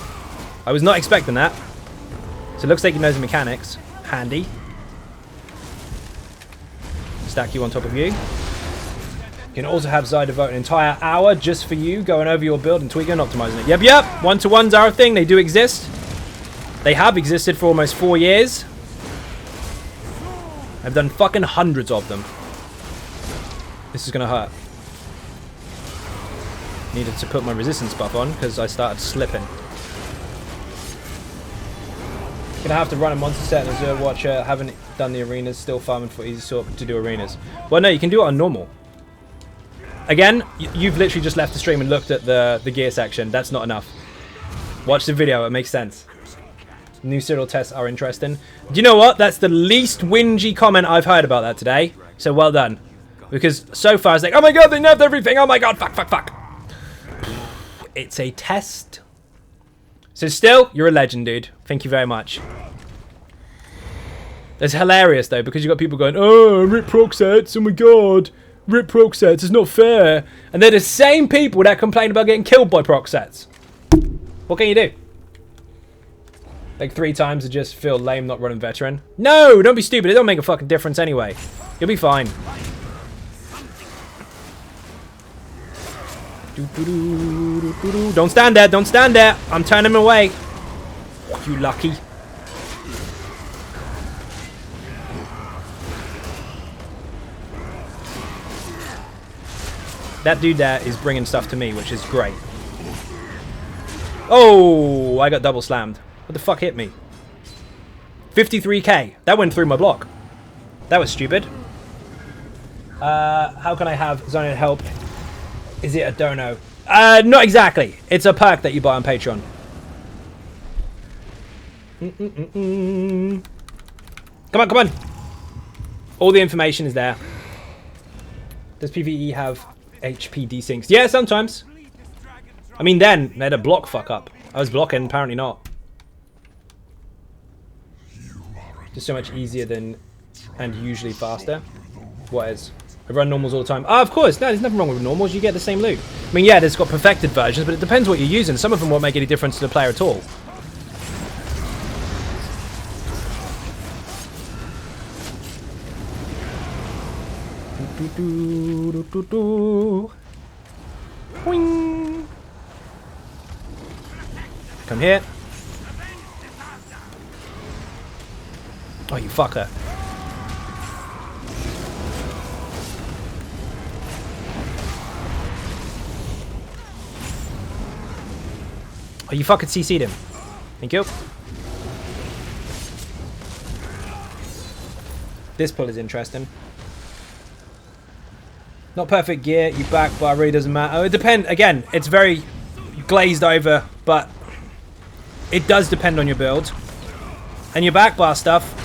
I was not expecting that. So it looks like he knows the mechanics. Handy. Stack you on top of you. You can also have Zy devote an entire hour just for you, going over your build and tweaking and optimizing it. Yep. 1-to-1s are a thing. They do exist. They have existed for almost 4 years. I've done fucking hundreds of them. This is going to hurt. Needed to put my resistance buff on because I started slipping. Gonna have to run a monster set and Azure Watcher. Haven't done the arenas. Still farming for easy sort to do arenas. Well, no, you can do it on normal. Again, you've literally just left the stream and looked at the gear section. That's not enough. Watch the video. It makes sense. New serial tests are interesting. Do you know what? That's the least whingy comment I've heard about that today. So well done. Because so far it's like, oh my god, they nerfed everything. Oh my god, fuck. It's a test. So still, you're a legend, dude. Thank you very much. It's hilarious, though, because you've got people going, oh, rip proc sets, oh my god. Rip proc sets, it's not fair. And they're the same people that complain about getting killed by proc sets. What can you do? Like 3 times to just feel lame not running veteran? No, don't be stupid. It don't make a fucking difference anyway. You'll be fine. Don't stand there, don't stand there. I'm turning him away. You lucky. That dude there is bringing stuff to me, which is great. Oh, I got double slammed. What the fuck hit me? 53k. That went through my block. That was stupid. How can I have Xynode help? Is it a dono? Not exactly. It's a perk that you buy on Patreon. Come on. All the information is there. Does PvE have HP desyncs? Yeah, sometimes. I mean, then they had a block fuck up. I was blocking, apparently not. Just so much easier than and usually faster. What is? I run normals all the time. Ah, of course. No, there's nothing wrong with normals. You get the same loot. I mean, yeah, there's got perfected versions, but it depends what you're using. Some of them won't make any difference to the player at all. Boing. Come here. Oh, you fucker. Oh, you fucking CC'd him. Thank you. This pull is interesting. Not perfect gear, you back bar really doesn't matter. It depends. Again, it's very glazed over, but it does depend on your build. And your back bar stuff,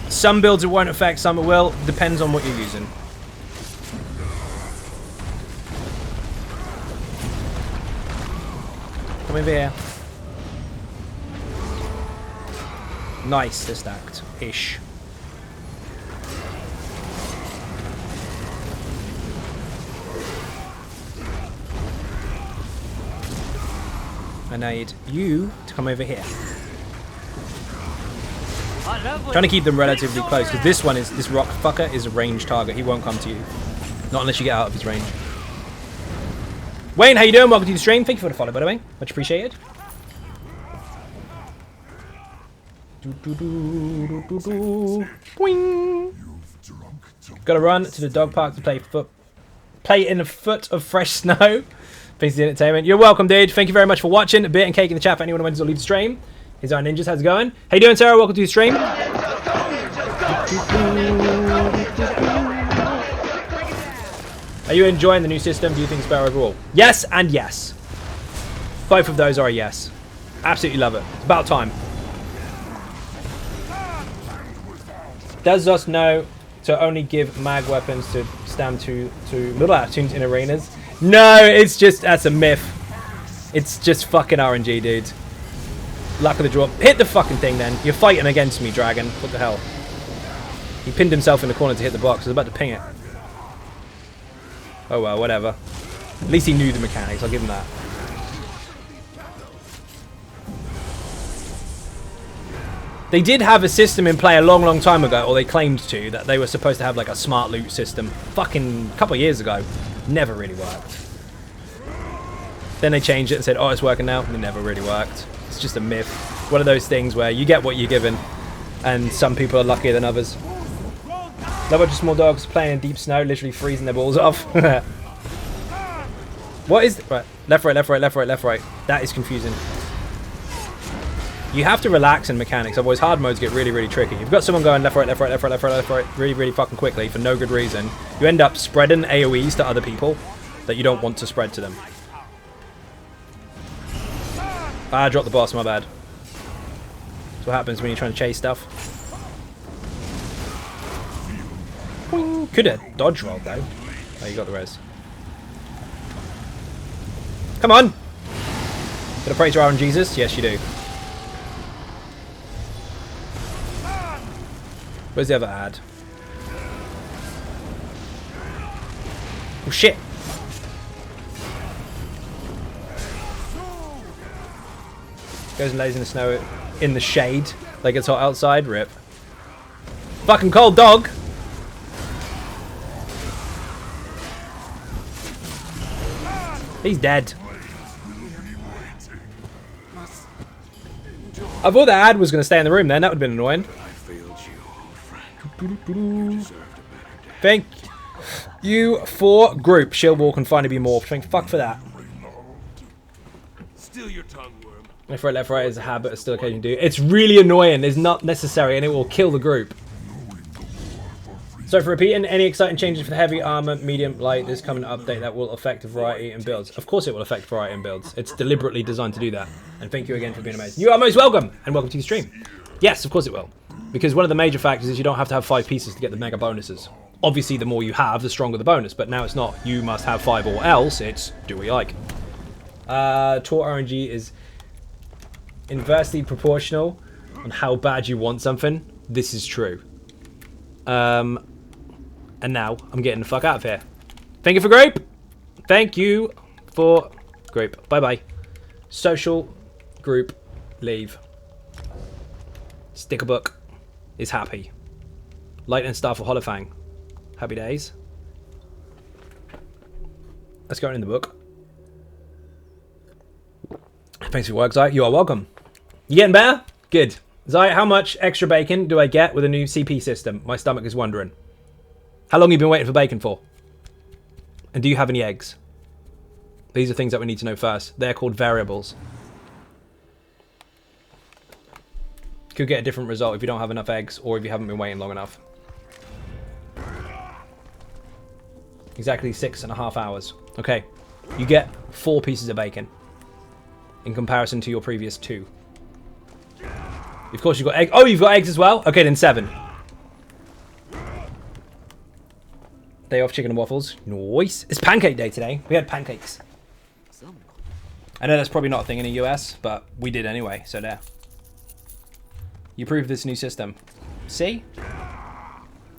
some builds it won't affect, some it will. Depends on what you're using. Come over here. Nice, they're stacked. Ish. I need you to come over here. Trying to keep them relatively close because this rock fucker is a ranged target. He won't come to you, not unless you get out of his range. Wayne, how you doing? Welcome to the stream. Thank you for the follow, by the way. Much appreciated. Boing. Gotta run to the dog park to play in a foot of fresh snow. Thanks for the entertainment. You're welcome, dude. Thank you very much for watching. A bit and cake in the chat for anyone who wants to leave the stream. Here's our ninjas. How's it going? How you doing, Sarah? Welcome to the stream. Are you enjoying the new system? Do you think it's better overall? Yes and yes. Both of those are a yes. Absolutely love it. It's about time. Does ZOS know to only give mag weapons to stand to little tunes in arenas? No, it's just, that's a myth. It's just fucking RNG, dude. Luck of the draw. Hit the fucking thing then. You're fighting against me, Dragon. What the hell? He pinned himself in the corner to hit the box. I was about to ping it. Oh well, whatever. At least he knew the mechanics. I'll give him that. They did have a system in play a long, long time ago, or they claimed to, that they were supposed to have like a smart loot system. Fucking a couple of years ago. Never really worked. Then they changed it and said, oh, it's working now. And it never really worked. It's just a myth. One of those things where you get what you're given, and some people are luckier than others. Love watching small dogs playing in deep snow, literally freezing their balls off. What is... Right. Left, right, left, right, left, right, left, right. That is confusing. You have to relax in mechanics, otherwise hard modes get really, really tricky. You've got someone going left, right, left, right, left, right, left, right, left, right, really, really fucking quickly for no good reason. You end up spreading AoEs to other people that you don't want to spread to them. Ah, I dropped the boss, my bad. That's what happens when you're trying to chase stuff. Could have dodge rolled though. Oh, you got the res. Come on! Gotta praise your RNGesus? Yes, you do. Where's the other ad? Oh shit! Goes and lays in the snow in the shade like it's hot outside. Rip. Fucking cold dog! He's dead. I thought the ad was going to stay in the room then. That would have been annoying. Thank you for group. Shieldwall can finally be morphed. Thank fuck for that. Steal your tongue, worm. Left, right is a habit. It's still occasionally do. It's really annoying. It's not necessary, and it will kill the group. So for repeating, any exciting changes for the heavy armor, medium, light, there's coming an update that will affect a variety in builds. Of course it will affect variety in builds. It's deliberately designed to do that. And thank you again for being amazing. You are most welcome, and welcome to the stream. Yes, of course it will. Because one of the major factors is you don't have to have 5 pieces to get the mega bonuses. Obviously, the more you have, the stronger the bonus. But now it's not, you must have 5 or else, it's do we like. Taught RNG is inversely proportional on how bad you want something. This is true. And now, I'm getting the fuck out of here. Thank you for group. Thank you for group. Bye-bye. Social group leave. Sticker book is happy. Lightning Star for Holofang. Happy days. Let's go in the book. Thanks for your work, Zai. You are welcome. You getting better? Good. Zai, how much extra bacon do I get with a new CP system? My stomach is wondering. How long have you been waiting for bacon for? And do you have any eggs? These are things that we need to know first. They're called variables. Could get a different result if you don't have enough eggs or if you haven't been waiting long enough. Exactly 6.5 hours. Okay, you get 4 pieces of bacon in comparison to your previous 2. Of course, you've got egg. Oh, you've got eggs as well? Okay, then 7. Day off chicken and waffles. Nice. It's pancake day today. We had pancakes. I know that's probably not a thing in the US, but we did anyway, so there. You proved this new system. See?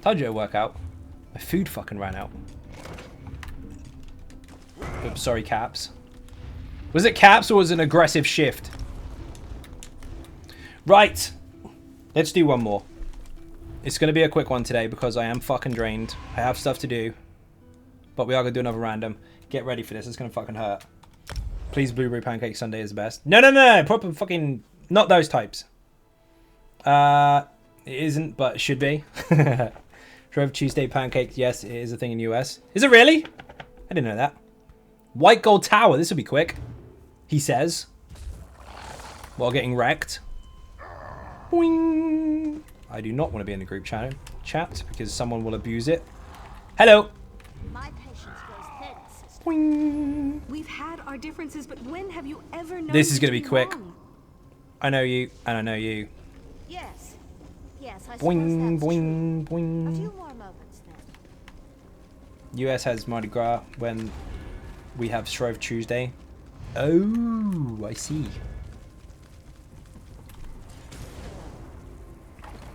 Told you it'd work out. My food fucking ran out. Oops, sorry, Caps. Was it Caps or was it an aggressive shift? Right. Let's do one more. It's going to be a quick one today because I am fucking drained. I have stuff to do. But we are going to do another random. Get ready for this. It's going to fucking hurt. Please, Blueberry Pancake Sunday is the best. No, no, no. Proper fucking... Not those types. It isn't, but it should be. Shrove Tuesday Pancake. Yes, it is a thing in the US. Is it really? I didn't know that. White Gold Tower. This will be quick. He says. While getting wrecked. Boing. I do not want to be in the group chat because someone will abuse it. Hello. My patience grows thin, sister. Boing. We've had our differences, but when have you ever known This is me going to be quick. wrong? I know you, and I know you. Yes. Yes, I Boing, suppose that's boing, true. A boing. few more moments then. US has Mardi Gras when we have Shrove Tuesday. Oh, I see.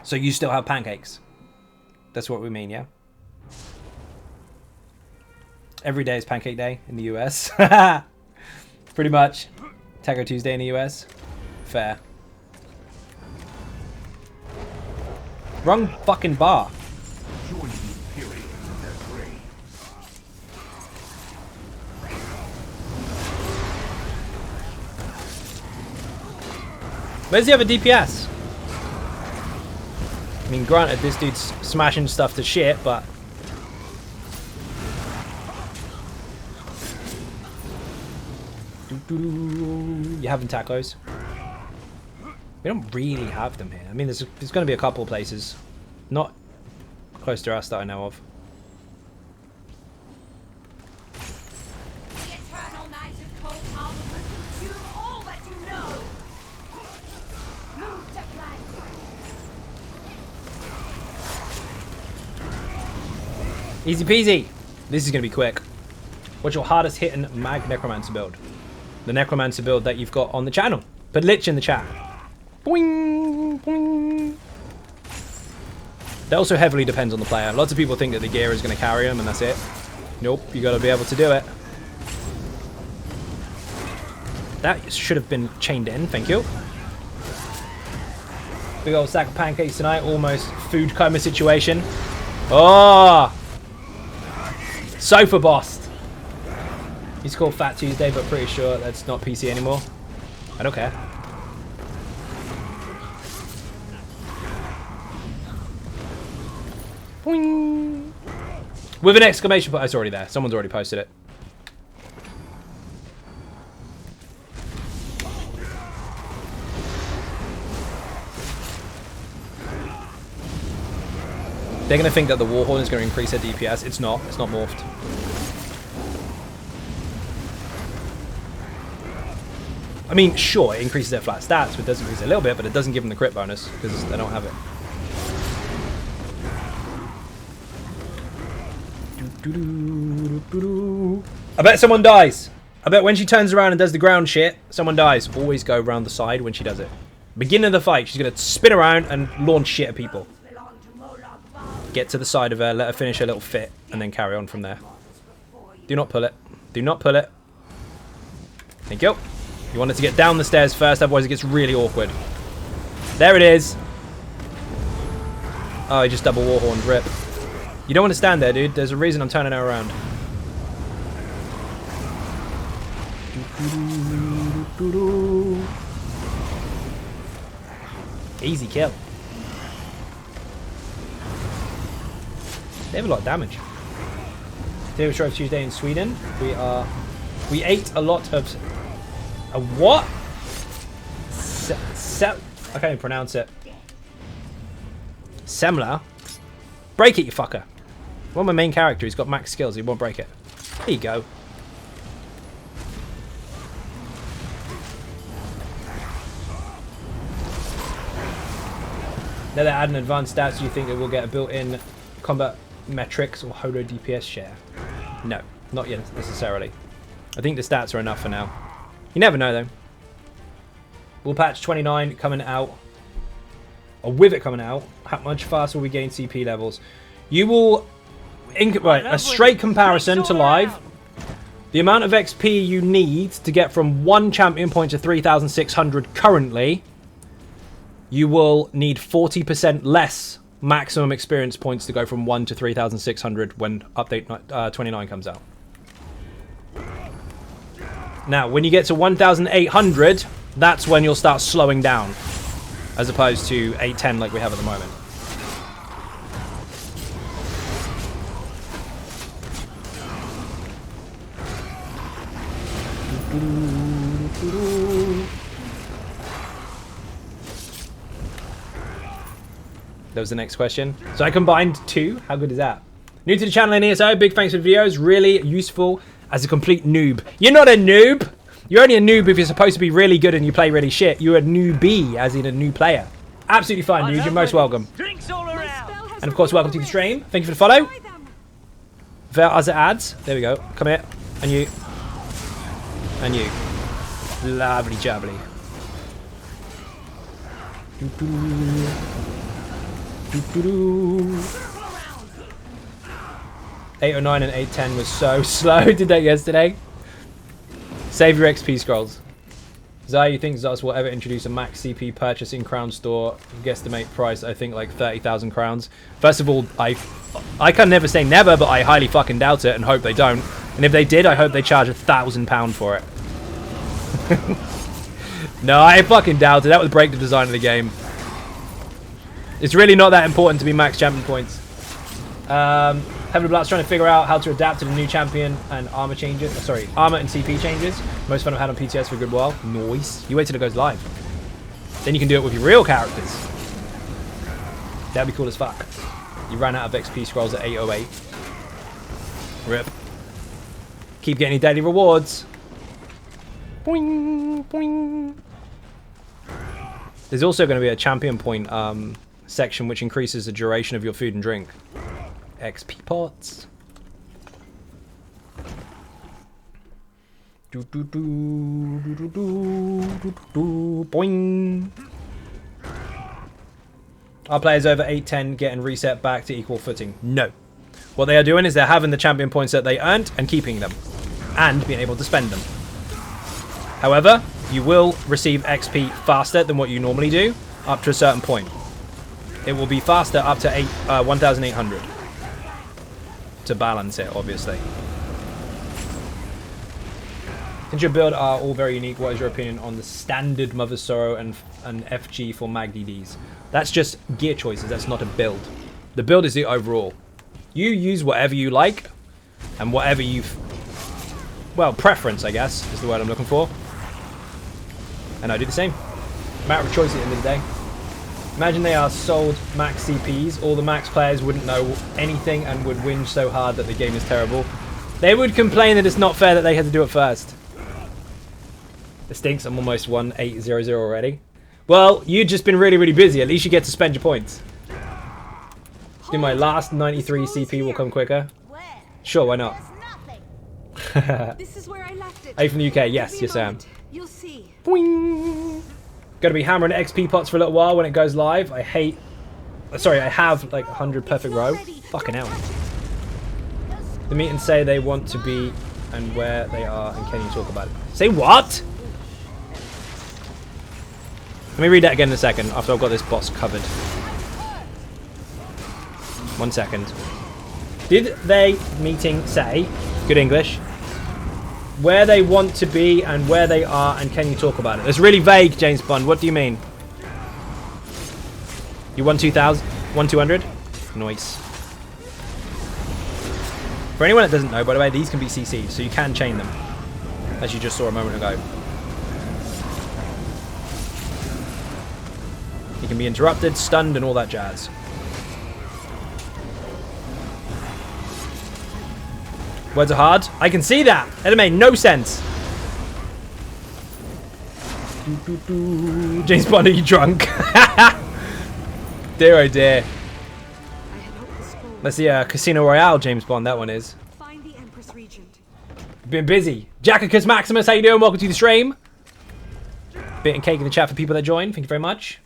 So you still have pancakes? That's what we mean, yeah? Every day is Pancake Day in the US. Pretty much. Taco Tuesday in the US. Fair. Wrong fucking bar. Where's the other DPS? I mean, granted, this dude's smashing stuff to shit, but... You having tacos? We don't really have them here. I mean, there's going to be a couple places. Not close to us that I know of. The eternal night of cold power will consume all that you know. Move to flank. Easy peasy. This is going to be quick. What's your hardest hitting mag necromancer build? The necromancer build that you've got on the channel. Put Lich in the chat. Boing, boing. That also heavily depends on the player. Lots of people think that the gear is going to carry them and that's it. Nope, you got to be able to do it. That should have been chained in, thank you. Big old sack of pancakes tonight, almost food coma situation. Oh! Sofa bossed. He's called Fat Tuesday, but pretty sure that's not PC anymore. I don't care. Boing. With an exclamation point. Oh, it's already there. Someone's already posted it. They're going to think that the Warhorn is going to increase their DPS. It's not. It's not morphed. I mean, sure, it increases their flat stats, but it does increase a little bit, but it doesn't give them the crit bonus because they don't have it. I bet someone dies. I bet when she turns around and does the ground shit, someone dies. Always go around the side when she does it. Beginning of the fight, she's going to spin around and launch shit at people. Get to the side of her, let her finish her little fit, and then carry on from there. Do not pull it. Do not pull it. Thank you. You want it to get down the stairs first, otherwise it gets really awkward. There it is. Oh, he just double Warhorned. Rip. You don't want to stand there, dude. There's a reason I'm turning her around. Easy kill. They have a lot of damage. Today was Shrove Tuesday in Sweden. We ate a lot of... A what? I can't even pronounce it. Semler. Break it, you fucker. Well, my main character, he's got max skills, he won't break it. There you go. Now they're adding advanced stats, do you think it will get a built-in combat metrics or holo DPS share? No, not yet necessarily. I think the stats are enough for now. You never know though. Will patch 29 coming out, or with it coming out, how much faster will we gain CP levels? You will, right, a straight comparison to live. The amount of XP you need to get from 1 champion point to 3,600 currently, you will need 40% less maximum experience points to go from 1 to 3,600 when update 29 comes out. Now, when you get to 1,800, that's when you'll start slowing down, as opposed to 810 like we have at the moment. That was the next question. So I combined 2. How good is that? New to the channel and ESO, big thanks for the videos. Really useful as a complete noob. You're not a noob! You're only a noob if you're supposed to be really good and you play really shit. You're a newbie, as in a new player. Absolutely fine, dude. You're most welcome. Drinks all around. And of course, welcome to the stream. Thank you for the follow. There are the ads. There we go. Come here. And you. And you. Lovely jubbly. 809 and 810 was so slow. Did that yesterday. Save your XP scrolls. Zai, you think ZOS will ever introduce a max CP purchase in Crown Store? Guesstimate price, I think like 30,000 crowns. First of all, I can never say never, but I highly fucking doubt it and hope they don't. And if they did, I hope they charge £1,000 for it. No, I fucking doubt it. That would break the design of the game. It's really not that important to be max champion points. Heavenly Blood's trying to figure out how to adapt to the new champion and armor changes. Sorry, armor and CP changes. Most fun I've had on PTS for a good while. Nice. You wait till it goes live. Then you can do it with your real characters. That'd be cool as fuck. You ran out of XP scrolls at 808. Rip. Keep getting your daily rewards. Boing, boing. There's also going to be a champion point section which increases the duration of your food and drink. XP pots. Boing. Are players over 810 getting reset back to equal footing? No. What they are doing is they're having the champion points that they earned and keeping them. And being able to spend them. However, you will receive XP faster than what you normally do, up to a certain point. It will be faster up to 1,800. To balance it, obviously. Since your build are all very unique, what is your opinion on the standard Mother's Sorrow and FG for Mag DDs? That's just gear choices, that's not a build. The build is the overall. You use whatever you like, and whatever you've... Well, preference, I guess, is the word I'm looking for. And I do the same. Matter of choice at the end of the day. Imagine they are sold max CPs. All the max players wouldn't know anything and would whinge so hard that the game is terrible. They would complain that it's not fair that they had to do it first. It stinks. I'm almost 1800 already. Well, you've just been really, really busy. At least you get to spend your points. Do my last 93 CP will come quicker. Sure, why not? This is where I left it. Are you from the UK? Yes, yes I am. You'll see. Boing. Gonna be hammering XP pots for a little while when it goes live. I have like 100 perfect row. Fucking hell. The meet and say they want to be and where they are, and can you talk about it? Say what? Let me read that again in a second after I've got this boss covered. 1 second. Did they meeting say, good English, where they want to be and where they are, and can you talk about it? It's really vague, James Bond. What do you mean? You won 2,000? Won 200? Nice. For anyone that doesn't know, by the way, these can be CC'd, so you can chain them, as you just saw a moment ago. You can be interrupted, stunned, and all that jazz. Words are hard. I can see that. That made no sense. James Bond, are you drunk? Dear oh dear. I had hoped this fall Let's see, Casino Royale James Bond, that one is. find the Empress Regent. Been busy. Jackicus Maximus, how you doing? Welcome to the stream. Bit and cake in the chat for people that join. Thank you very much.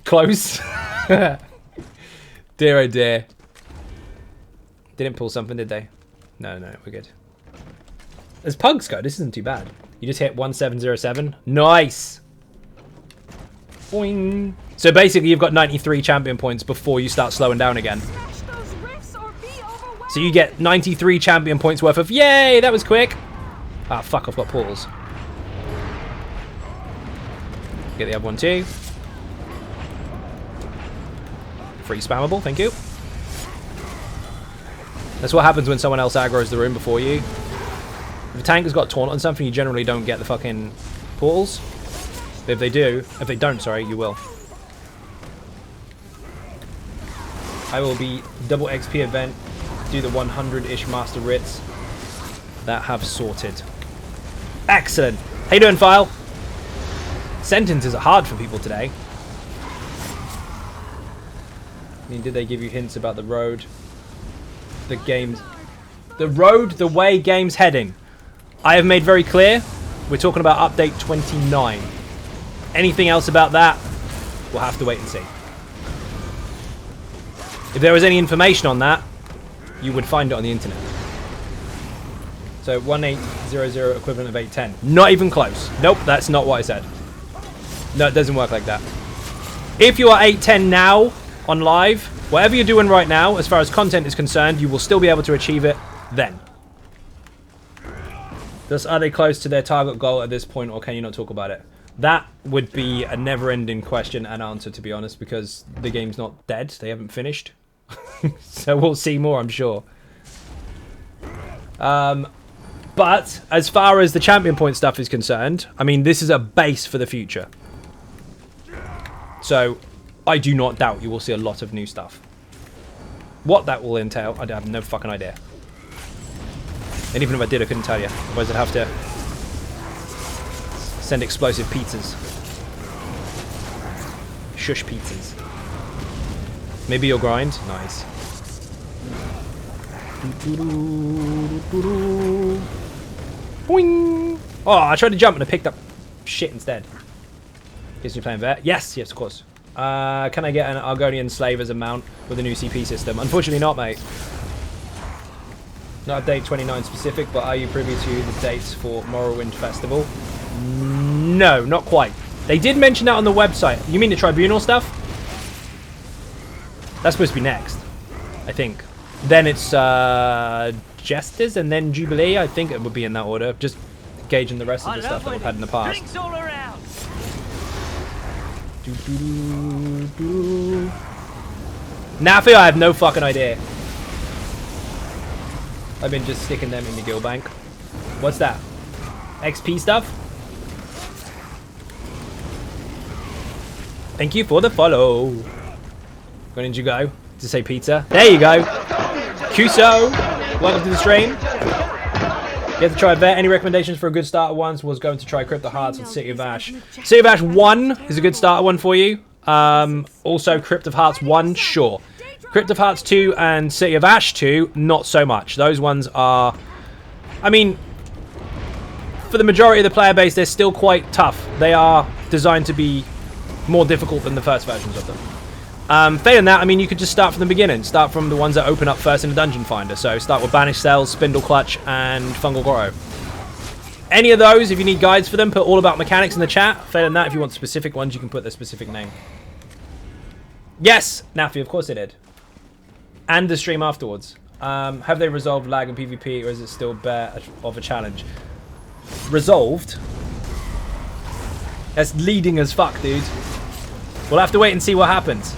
Close. Dear oh dear. Didn't pull something, did they? No, we're good. As pugs go, this isn't too bad. You just hit 1707. Nice. Boing. So basically, you've got 93 champion points before you start slowing down again. Smash those rifts or be overwhelmed. So you get 93 champion points worth of... Yay, that was quick. Ah, fuck, I've got portals. Get the other one too. Free spammable, thank you. That's what happens when someone else aggroes the room before you. If a tank has got taunt on something, you generally don't get the fucking portals. But if they don't, sorry, you will. I will be double XP event, do the 100-ish Master Writs that have sorted. Excellent. How you doing, File? Sentences are hard for people today. I mean, did they give you hints about the road? The way game's heading. I have made very clear, we're talking about update 29. Anything else about that, we'll have to wait and see. If there was any information on that, you would find it on the internet. So 1800 equivalent of 810. Not even close. Nope, that's not what I said. No, it doesn't work like that. If you are 810 now on live, whatever you're doing right now, as far as content is concerned, you will still be able to achieve it then. Thus, are they close to their target goal at this point, or can you not talk about it? That would be a never-ending question and answer, to be honest, because the game's not dead. They haven't finished. So we'll see more, I'm sure. But as far as the champion point stuff is concerned, I mean, this is a base for the future. So I do not doubt you will see a lot of new stuff. What that will entail, I have no fucking idea. And even if I did, I couldn't tell you. Otherwise I'd have to send explosive pizzas. Shush pizzas. Maybe you'll grind? Nice. Boing! Oh, I tried to jump and I picked up shit instead. Guess you're playing vet? Yes, of course. Can I get an Argonian slave as a mount with a new CP system? Unfortunately not, mate. Not update 29 specific, but are you privy to the dates for Morrowind Festival? No, not quite. They did mention that on the website. You mean the Tribunal stuff? That's supposed to be next, I think. Then it's Jesters and then Jubilee. I think it would be in that order. Just gauging the rest of the stuff that we've had in the past. Drinks all around. Nafi, I have no fucking idea. I've been just sticking them in the guild bank. What's that? XP stuff? Thank you for the follow. Where did you go? To say pizza? There you go. Cuso, welcome to the stream. You have to try vet. Any recommendations for a good starter ones? Was going to try Crypt of Hearts and City of Ash. City of Ash 1 is a good starter one for you. Also Crypt of Hearts 1, sure. Crypt of Hearts 2 and City of Ash 2, not so much. Those ones are... I mean, for the majority of the player base, they're still quite tough. They are designed to be more difficult than the first versions of them. Failing that, I mean, you could just start from the beginning. Start from the ones that open up first in the Dungeon Finder. So start with Banished Cells, Spindle Clutch, and Fungal Grotto. Any of those, if you need guides for them, put all about mechanics in the chat. Failing that, if you want specific ones, you can put the specific name. Yes, Nafi, of course they did. And the stream afterwards. Have they resolved lag in PvP, or is it still bare of a challenge? Resolved? That's leading as fuck, dude. We'll have to wait and see what happens.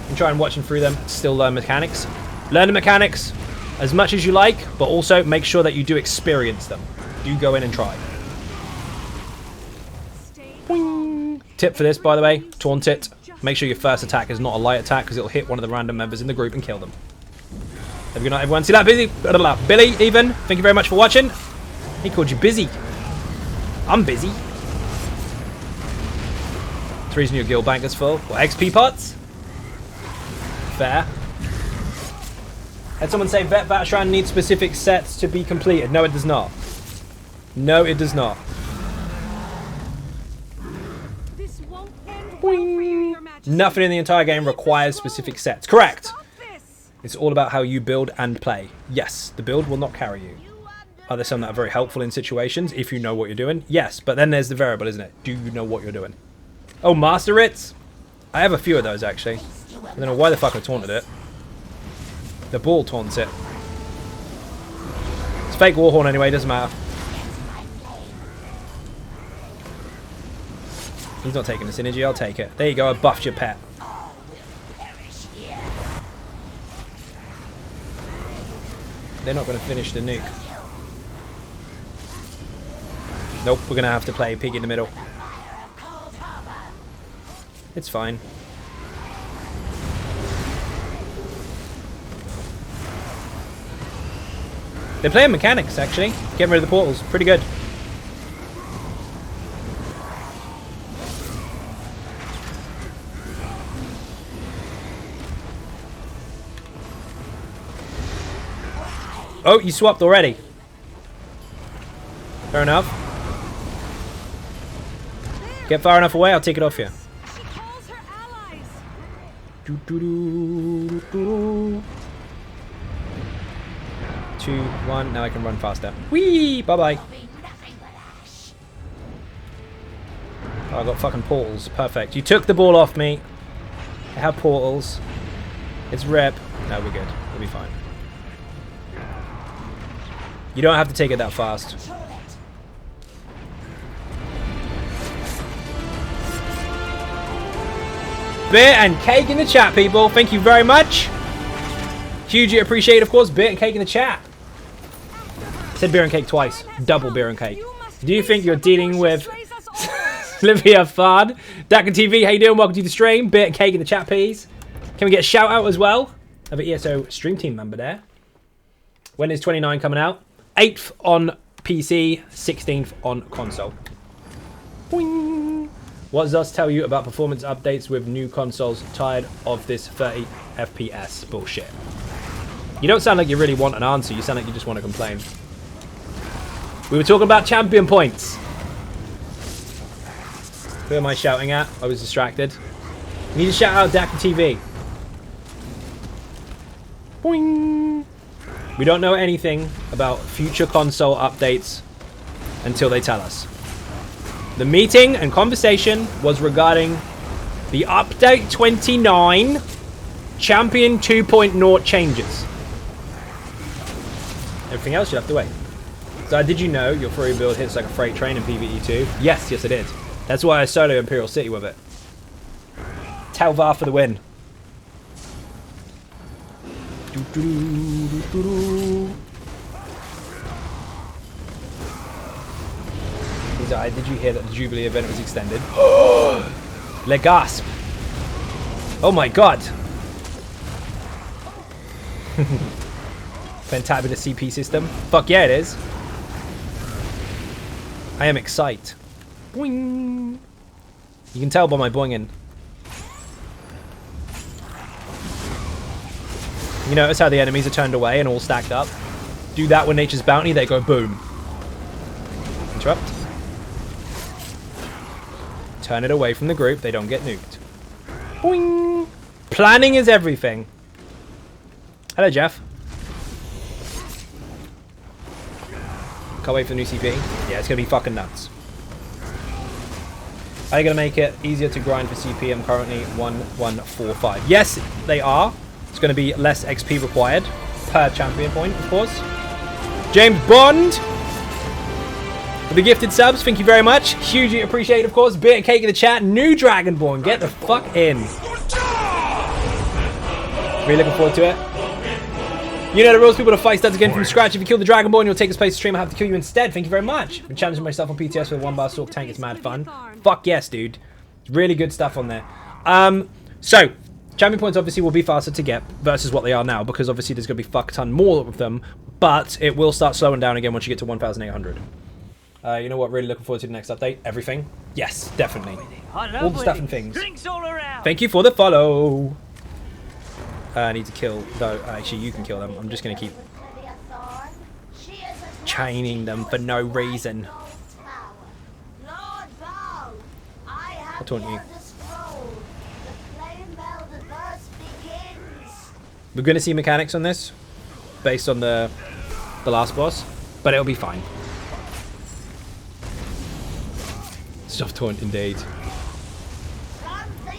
And try and watch them through them. Still learn mechanics. Learn the mechanics as much as you like, but also make sure that you do experience them. Do go in and try. Boing. Tip for this, by the way, taunt it. Make sure your first attack is not a light attack, because it'll hit one of the random members in the group and kill them. Have a good night, everyone. See you later, Busy. Billy, even. Thank you very much for watching. He called you busy. I'm busy. The reason your guild bank is full. What, XP pots? Fair. Had someone say Vet Vatran needs specific sets to be completed. No, it does not. No, it does not. This won't end well for you, Your Majesty. Nothing in the entire game requires specific sets. Correct. Stop this. It's all about how you build and play. Yes, the build will not carry you. Are there some that are very helpful in situations if you know what you're doing? Yes, but then there's the variable, isn't it? Do you know what you're doing? Oh, Master Its? I have a few of those, actually. I don't know why the fuck I taunted it. The ball taunts it. It's fake Warhorn anyway, doesn't matter. He's not taking the synergy, I'll take it. There you go, I buffed your pet. They're not going to finish the nuke. Nope, we're going to have to play pig in the middle. It's fine. They're playing mechanics, actually. Getting rid of the portals. Pretty good. Oh, you swapped already. Fair enough. Get far enough away, I'll take it off you. She calls her allies. Doo -doo -doo -doo -doo. 2, 1, now I can run faster. Whee! Bye-bye. Oh, I got fucking portals. Perfect. You took the ball off me. I have portals. It's rep. No, we're good. We'll be fine. You don't have to take it that fast. Beer and cake in the chat, people. Thank you very much. Hugely appreciate, of course, beer and cake in the chat. I said beer and cake twice. Double beer and cake. Do you think you're dealing with Olivia Fard? Dakin TV, how you doing? Welcome to the stream. Beer and cake in the chat, please. Can we get a shout out as well? I have an ESO stream team member there. When is 29 coming out? 8th on PC, 16th on console. Boing. What does ZOS tell you about performance updates with new consoles? Tired of this 30 FPS bullshit. You don't sound like you really want an answer. You sound like you just want to complain. We were talking about champion points. Who am I shouting at? I was distracted. You need to shout out Dakin TV. Boing. We don't know anything about future console updates until they tell us. The meeting and conversation was regarding the update 29 Champion 2.0 changes. Everything else you have to wait. So did you know your furry build hits like a freight train in PvE2? Yes, yes I did. That's why I solo Imperial City with it. Talvar for the win. Did you hear that the Jubilee event was extended? Le gasp! Oh my god! Fantabulous CP system. Fuck yeah, it is. I am excited. Boing! You can tell by my boinging. You notice how the enemies are turned away and all stacked up? Do that with Nature's Bounty, they go boom. Interrupt. Turn it away from the group, they don't get nuked. Boing! Planning is everything. Hello, Jeff. Can't wait for the new CP. Yeah, it's gonna be fucking nuts. Are you gonna make it easier to grind for CP? I'm currently 1145. Yes, they are. It's gonna be less XP required per champion point, of course. James Bond! For the gifted subs, thank you very much. Hugely appreciate, of course. Beer and cake in the chat. New Dragonborn, get the fuck in. Really looking forward to it. You know the rules, people to fight starts again from scratch. If you kill the Dragonborn, you'll take his place to stream. I have to kill you instead. Thank you very much. I've been challenging myself on PTS with a 1-bar Sork tank. It's mad fun. Fuck yes, dude. It's really good stuff on there. So, Champion points obviously will be faster to get versus what they are now, because obviously there's going to be fuck ton more of them, but it will start slowing down again once you get to 1,800. You know what? Really looking forward to the next update. Everything. Yes, definitely. I love All the stuff winning. and things. Drinks all around. Thank you for the follow. I need to kill, though. Actually, you can kill them. I'm just going to keep chaining them for no reason. I'll taunt you. We're going to see mechanics on this, based on the last boss, but it'll be fine. Soft taunt indeed.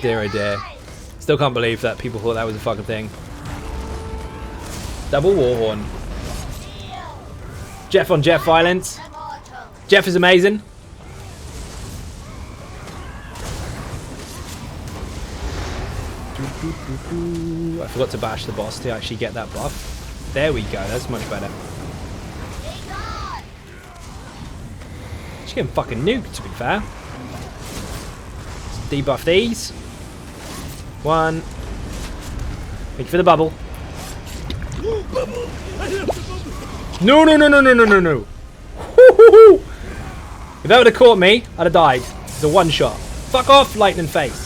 Dare I dare. Still can't believe that people thought that was a fucking thing. Double Warhorn. Jeff on Jeff violence. Jeff is amazing. I forgot to bash the boss to actually get that buff. There we go, that's much better. She's getting fucking nuked, to be fair. Let's debuff these. One. Wait for the bubble. No, no, no, no, no, no, no, no. If that would have caught me, I'd have died. It's a one shot. Fuck off, lightning face.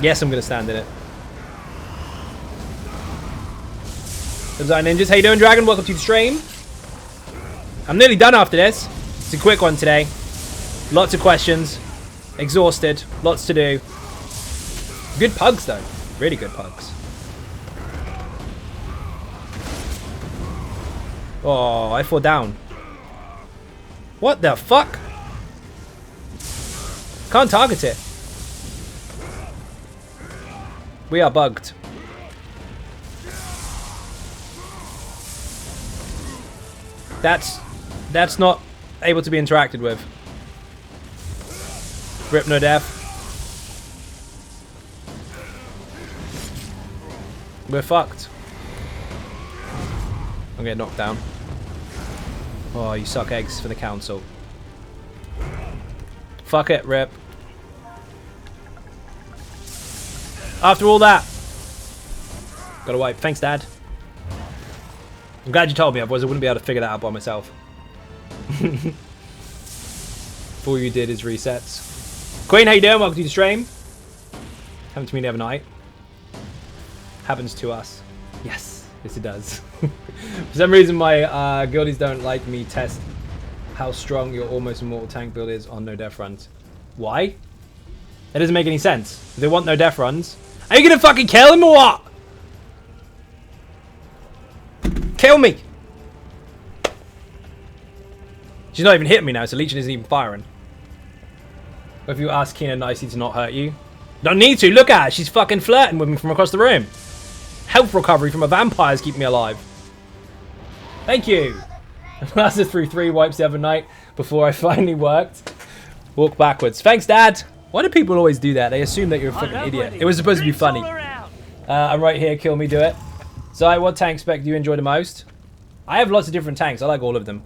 Yes, I'm gonna stand in it. Design Ninjas, how you doing, Dragon? Welcome to the stream. I'm nearly done after this. It's a quick one today. Lots of questions. Exhausted. Lots to do. Good pugs, though. Really good pugs. Oh, I fall down. What the fuck? Can't target it. We are bugged. That's not able to be interacted with. Rip no death. We're fucked. I'm getting knocked down. Oh, you suck eggs for the council. Fuck it, Rip. After all that. Gotta wipe. Thanks, Dad. I'm glad you told me, otherwise I wouldn't be able to figure that out by myself. All you did is resets. Queen, how you doing? Welcome to the stream. Happened to me the other night. Happens to us. Yes, yes it does. For some reason my guildies don't like me test how strong your almost immortal tank build is on no death runs. Why? That doesn't make any sense. If they want no death runs, are you gonna fucking kill him or what? Kill me! She's not even hitting me now, so Legion isn't even firing. But if you ask Kina nicely to not hurt you, don't need to. Look at her. She's fucking flirting with me from across the room. Health recovery from a vampire's keep me alive. Thank you. Lasted through 3 wipes the other night before I finally worked. Walk backwards. Thanks, Dad. Why do people always do that? They assume that you're a fucking idiot. It was supposed to be funny. I'm right here. Kill me. Do it. So, what tank spec do you enjoy the most? I have lots of different tanks. I like all of them.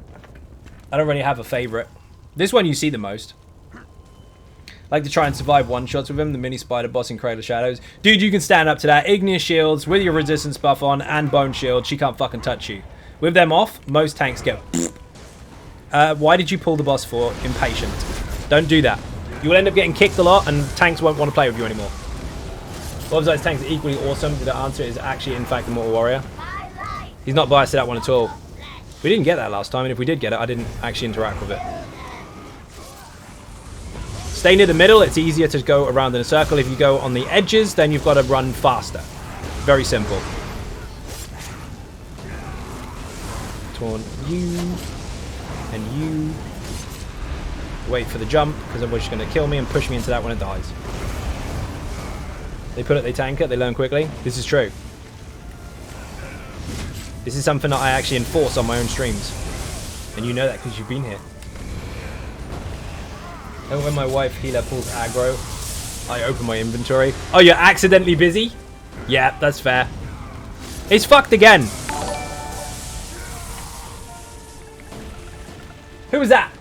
I don't really have a favorite. This one you see the most. I like to try and survive one-shots with him. The mini spider boss in Cradle Shadows. Dude, you can stand up to that. Igneous shields with your resistance buff on and bone shield. She can't fucking touch you. With them off, most tanks go. Why did you pull the boss for? Impatient. Don't do that. You will end up getting kicked a lot and tanks won't want to play with you anymore. What besides tanks are equally awesome? The answer is actually, in fact, Immortal Warrior. He's not biased to that one at all. We didn't get that last time, and if we did get it, I didn't actually interact with it. Stay near the middle, it's easier to go around in a circle. If you go on the edges, then you've got to run faster. Very simple. Taunt you. And you. Wait for the jump, because otherwise she's going to kill me and push me into that when it dies. They put it, they tank it, they learn quickly. This is true. This is something that I actually enforce on my own streams. And you know that because you've been here. And when my wife healer pulls aggro, I open my inventory. Oh, you're accidentally busy? Yeah, that's fair. It's fucked again. Who was that?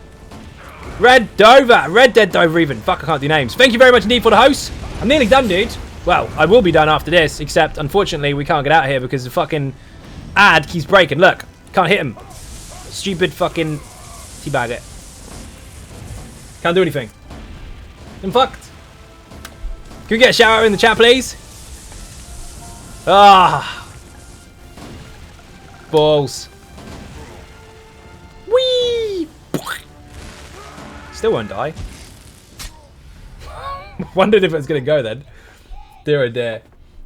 Red Dover. Red Dead Dover even. Fuck, I can't do names. Thank you very much indeed for the host. I'm nearly done, dude. Well, I will be done after this, except unfortunately we can't get out of here because the fucking ad keeps breaking. Look, can't hit him. Stupid fucking teabag it. Can't do anything. I'm fucked. Can we get a shout out in the chat, please? Ah. Balls. Whee! Still won't die. Wondered if it was going to go then. Dear oh dear.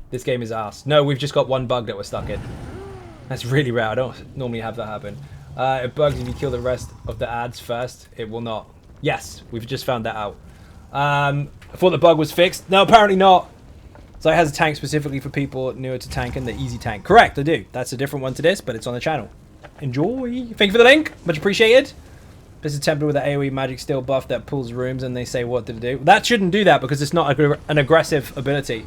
This game is ass. No, we've just got one bug that we're stuck in. That's really rare. I don't normally have that happen. It bugs if you kill the rest of the ads first. It will not. Yes, we've just found that out. I thought the bug was fixed. No, apparently not. So it has a tank specifically for people newer to tanking, the easy tank. Correct, I do. That's a different one to this, but it's on the channel. Enjoy. Thank you for the link. Much appreciated. This is a template with an AoE magic steel buff that pulls rooms and they say what to do. That shouldn't do that because it's not an aggressive ability.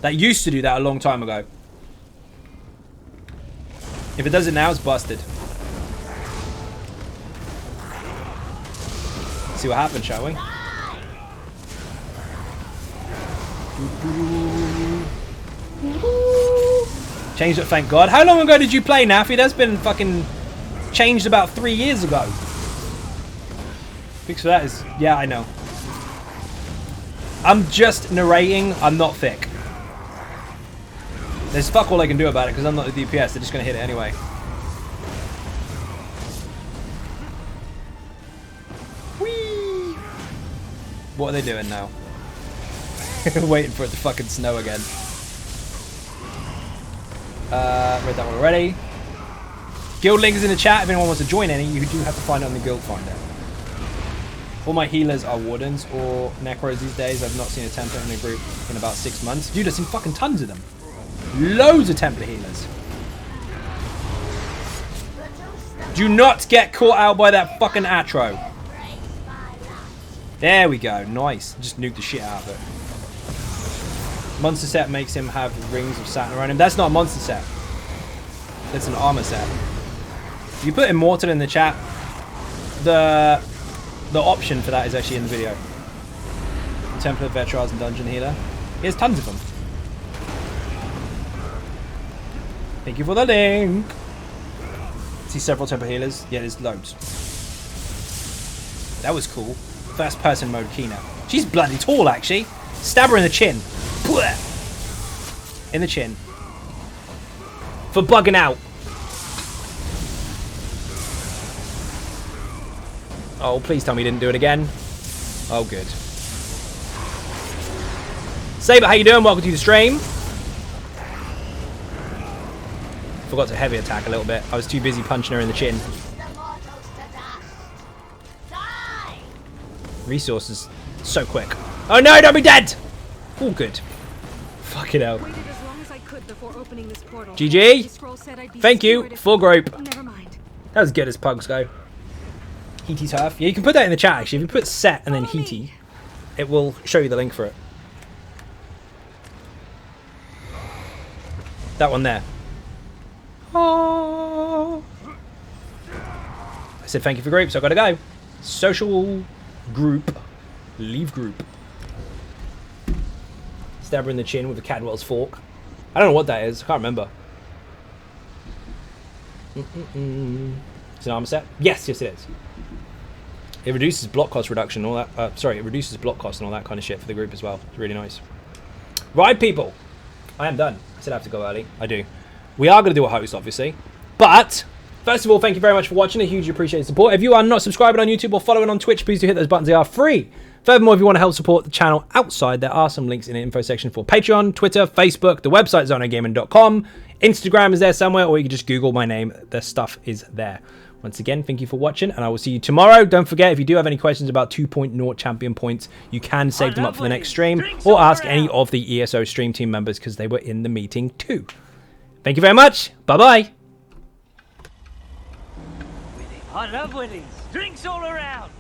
That used to do that a long time ago. If it does it now, it's busted. Let's see what happens, shall we? Changed it, thank God. How long ago did you play, Naffy? That's been fucking changed about 3 years ago. Fix for that is... Yeah, I know. I'm just narrating. I'm not thick. There's fuck all I can do about it because I'm not the DPS. They're just going to hit it anyway. Whee! What are they doing now? Waiting for it to fucking snow again. Read that one already. Guild link is in the chat if anyone wants to join any. You do have to find it on the guild finder. All my healers are wardens or necros these days. I've not seen a template in a group in about 6 months. Dude, I've seen fucking tons of them. Loads of template healers. Do not get caught out by that fucking atro. There we go. Nice. Just nuke the shit out of it. Monster set makes him have rings of Saturn around him. That's not a monster set. That's an armor set. If you put Immortal in the chat, the option for that is actually in the video. Template, Veterans, and Dungeon Healer. Here's tons of them. Thank you for the link. See several temple healers. Yeah, there's loads. That was cool. First person mode Kina. She's bloody tall, actually. Stab her in the chin. In the chin. For bugging out. Oh, please tell me you didn't do it again. Oh, good. Saber, how you doing? Welcome to the stream. Forgot to heavy attack a little bit. I was too busy punching her in the chin. Resources so quick. Oh no, don't be dead! All good. Fucking hell. GG. Thank you. Full group. Never mind. That was good as pugs go. Heaty turf. Yeah, you can put that in the chat actually. If you put set and then heaty, it will show you the link for it. That one there. Oh. I said thank you for group, so I gotta go. Social group. Leave group. Stab her in the chin with a Cadwell's fork. I don't know what that is. I can't remember. It's an armor set? Yes, yes it is. It reduces block cost reduction and all that. Sorry, it reduces block cost and all that kind of shit for the group as well. It's really nice. Right, people. I am done. I said I have to go early. I do. We are going to do a host, obviously. But, first of all, thank you very much for watching. I hugely appreciate the support. If you are not subscribing on YouTube or following on Twitch, please do hit those buttons. They are free. Furthermore, if you want to help support the channel outside, there are some links in the info section for Patreon, Twitter, Facebook, the website ZonoGaming.com. Instagram is there somewhere, or you can just Google my name. The stuff is there. Once again, thank you for watching, and I will see you tomorrow. Don't forget, if you do have any questions about 2.0 champion points, you can save them up for the next stream, or ask any of the ESO stream team members, because they were in the meeting too. Thank you very much. Bye-bye. I love winnings. Drinks all around.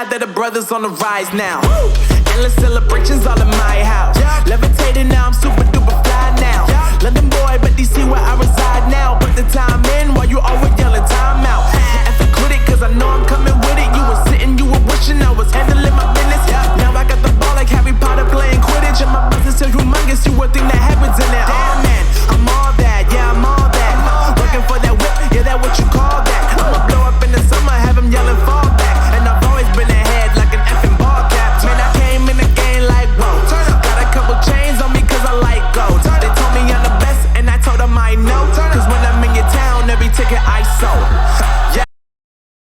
that the brothers on the rise now. Endless celebrations all in my house. Levitating now, I'm super duper fly now. London boy, but DC where I reside.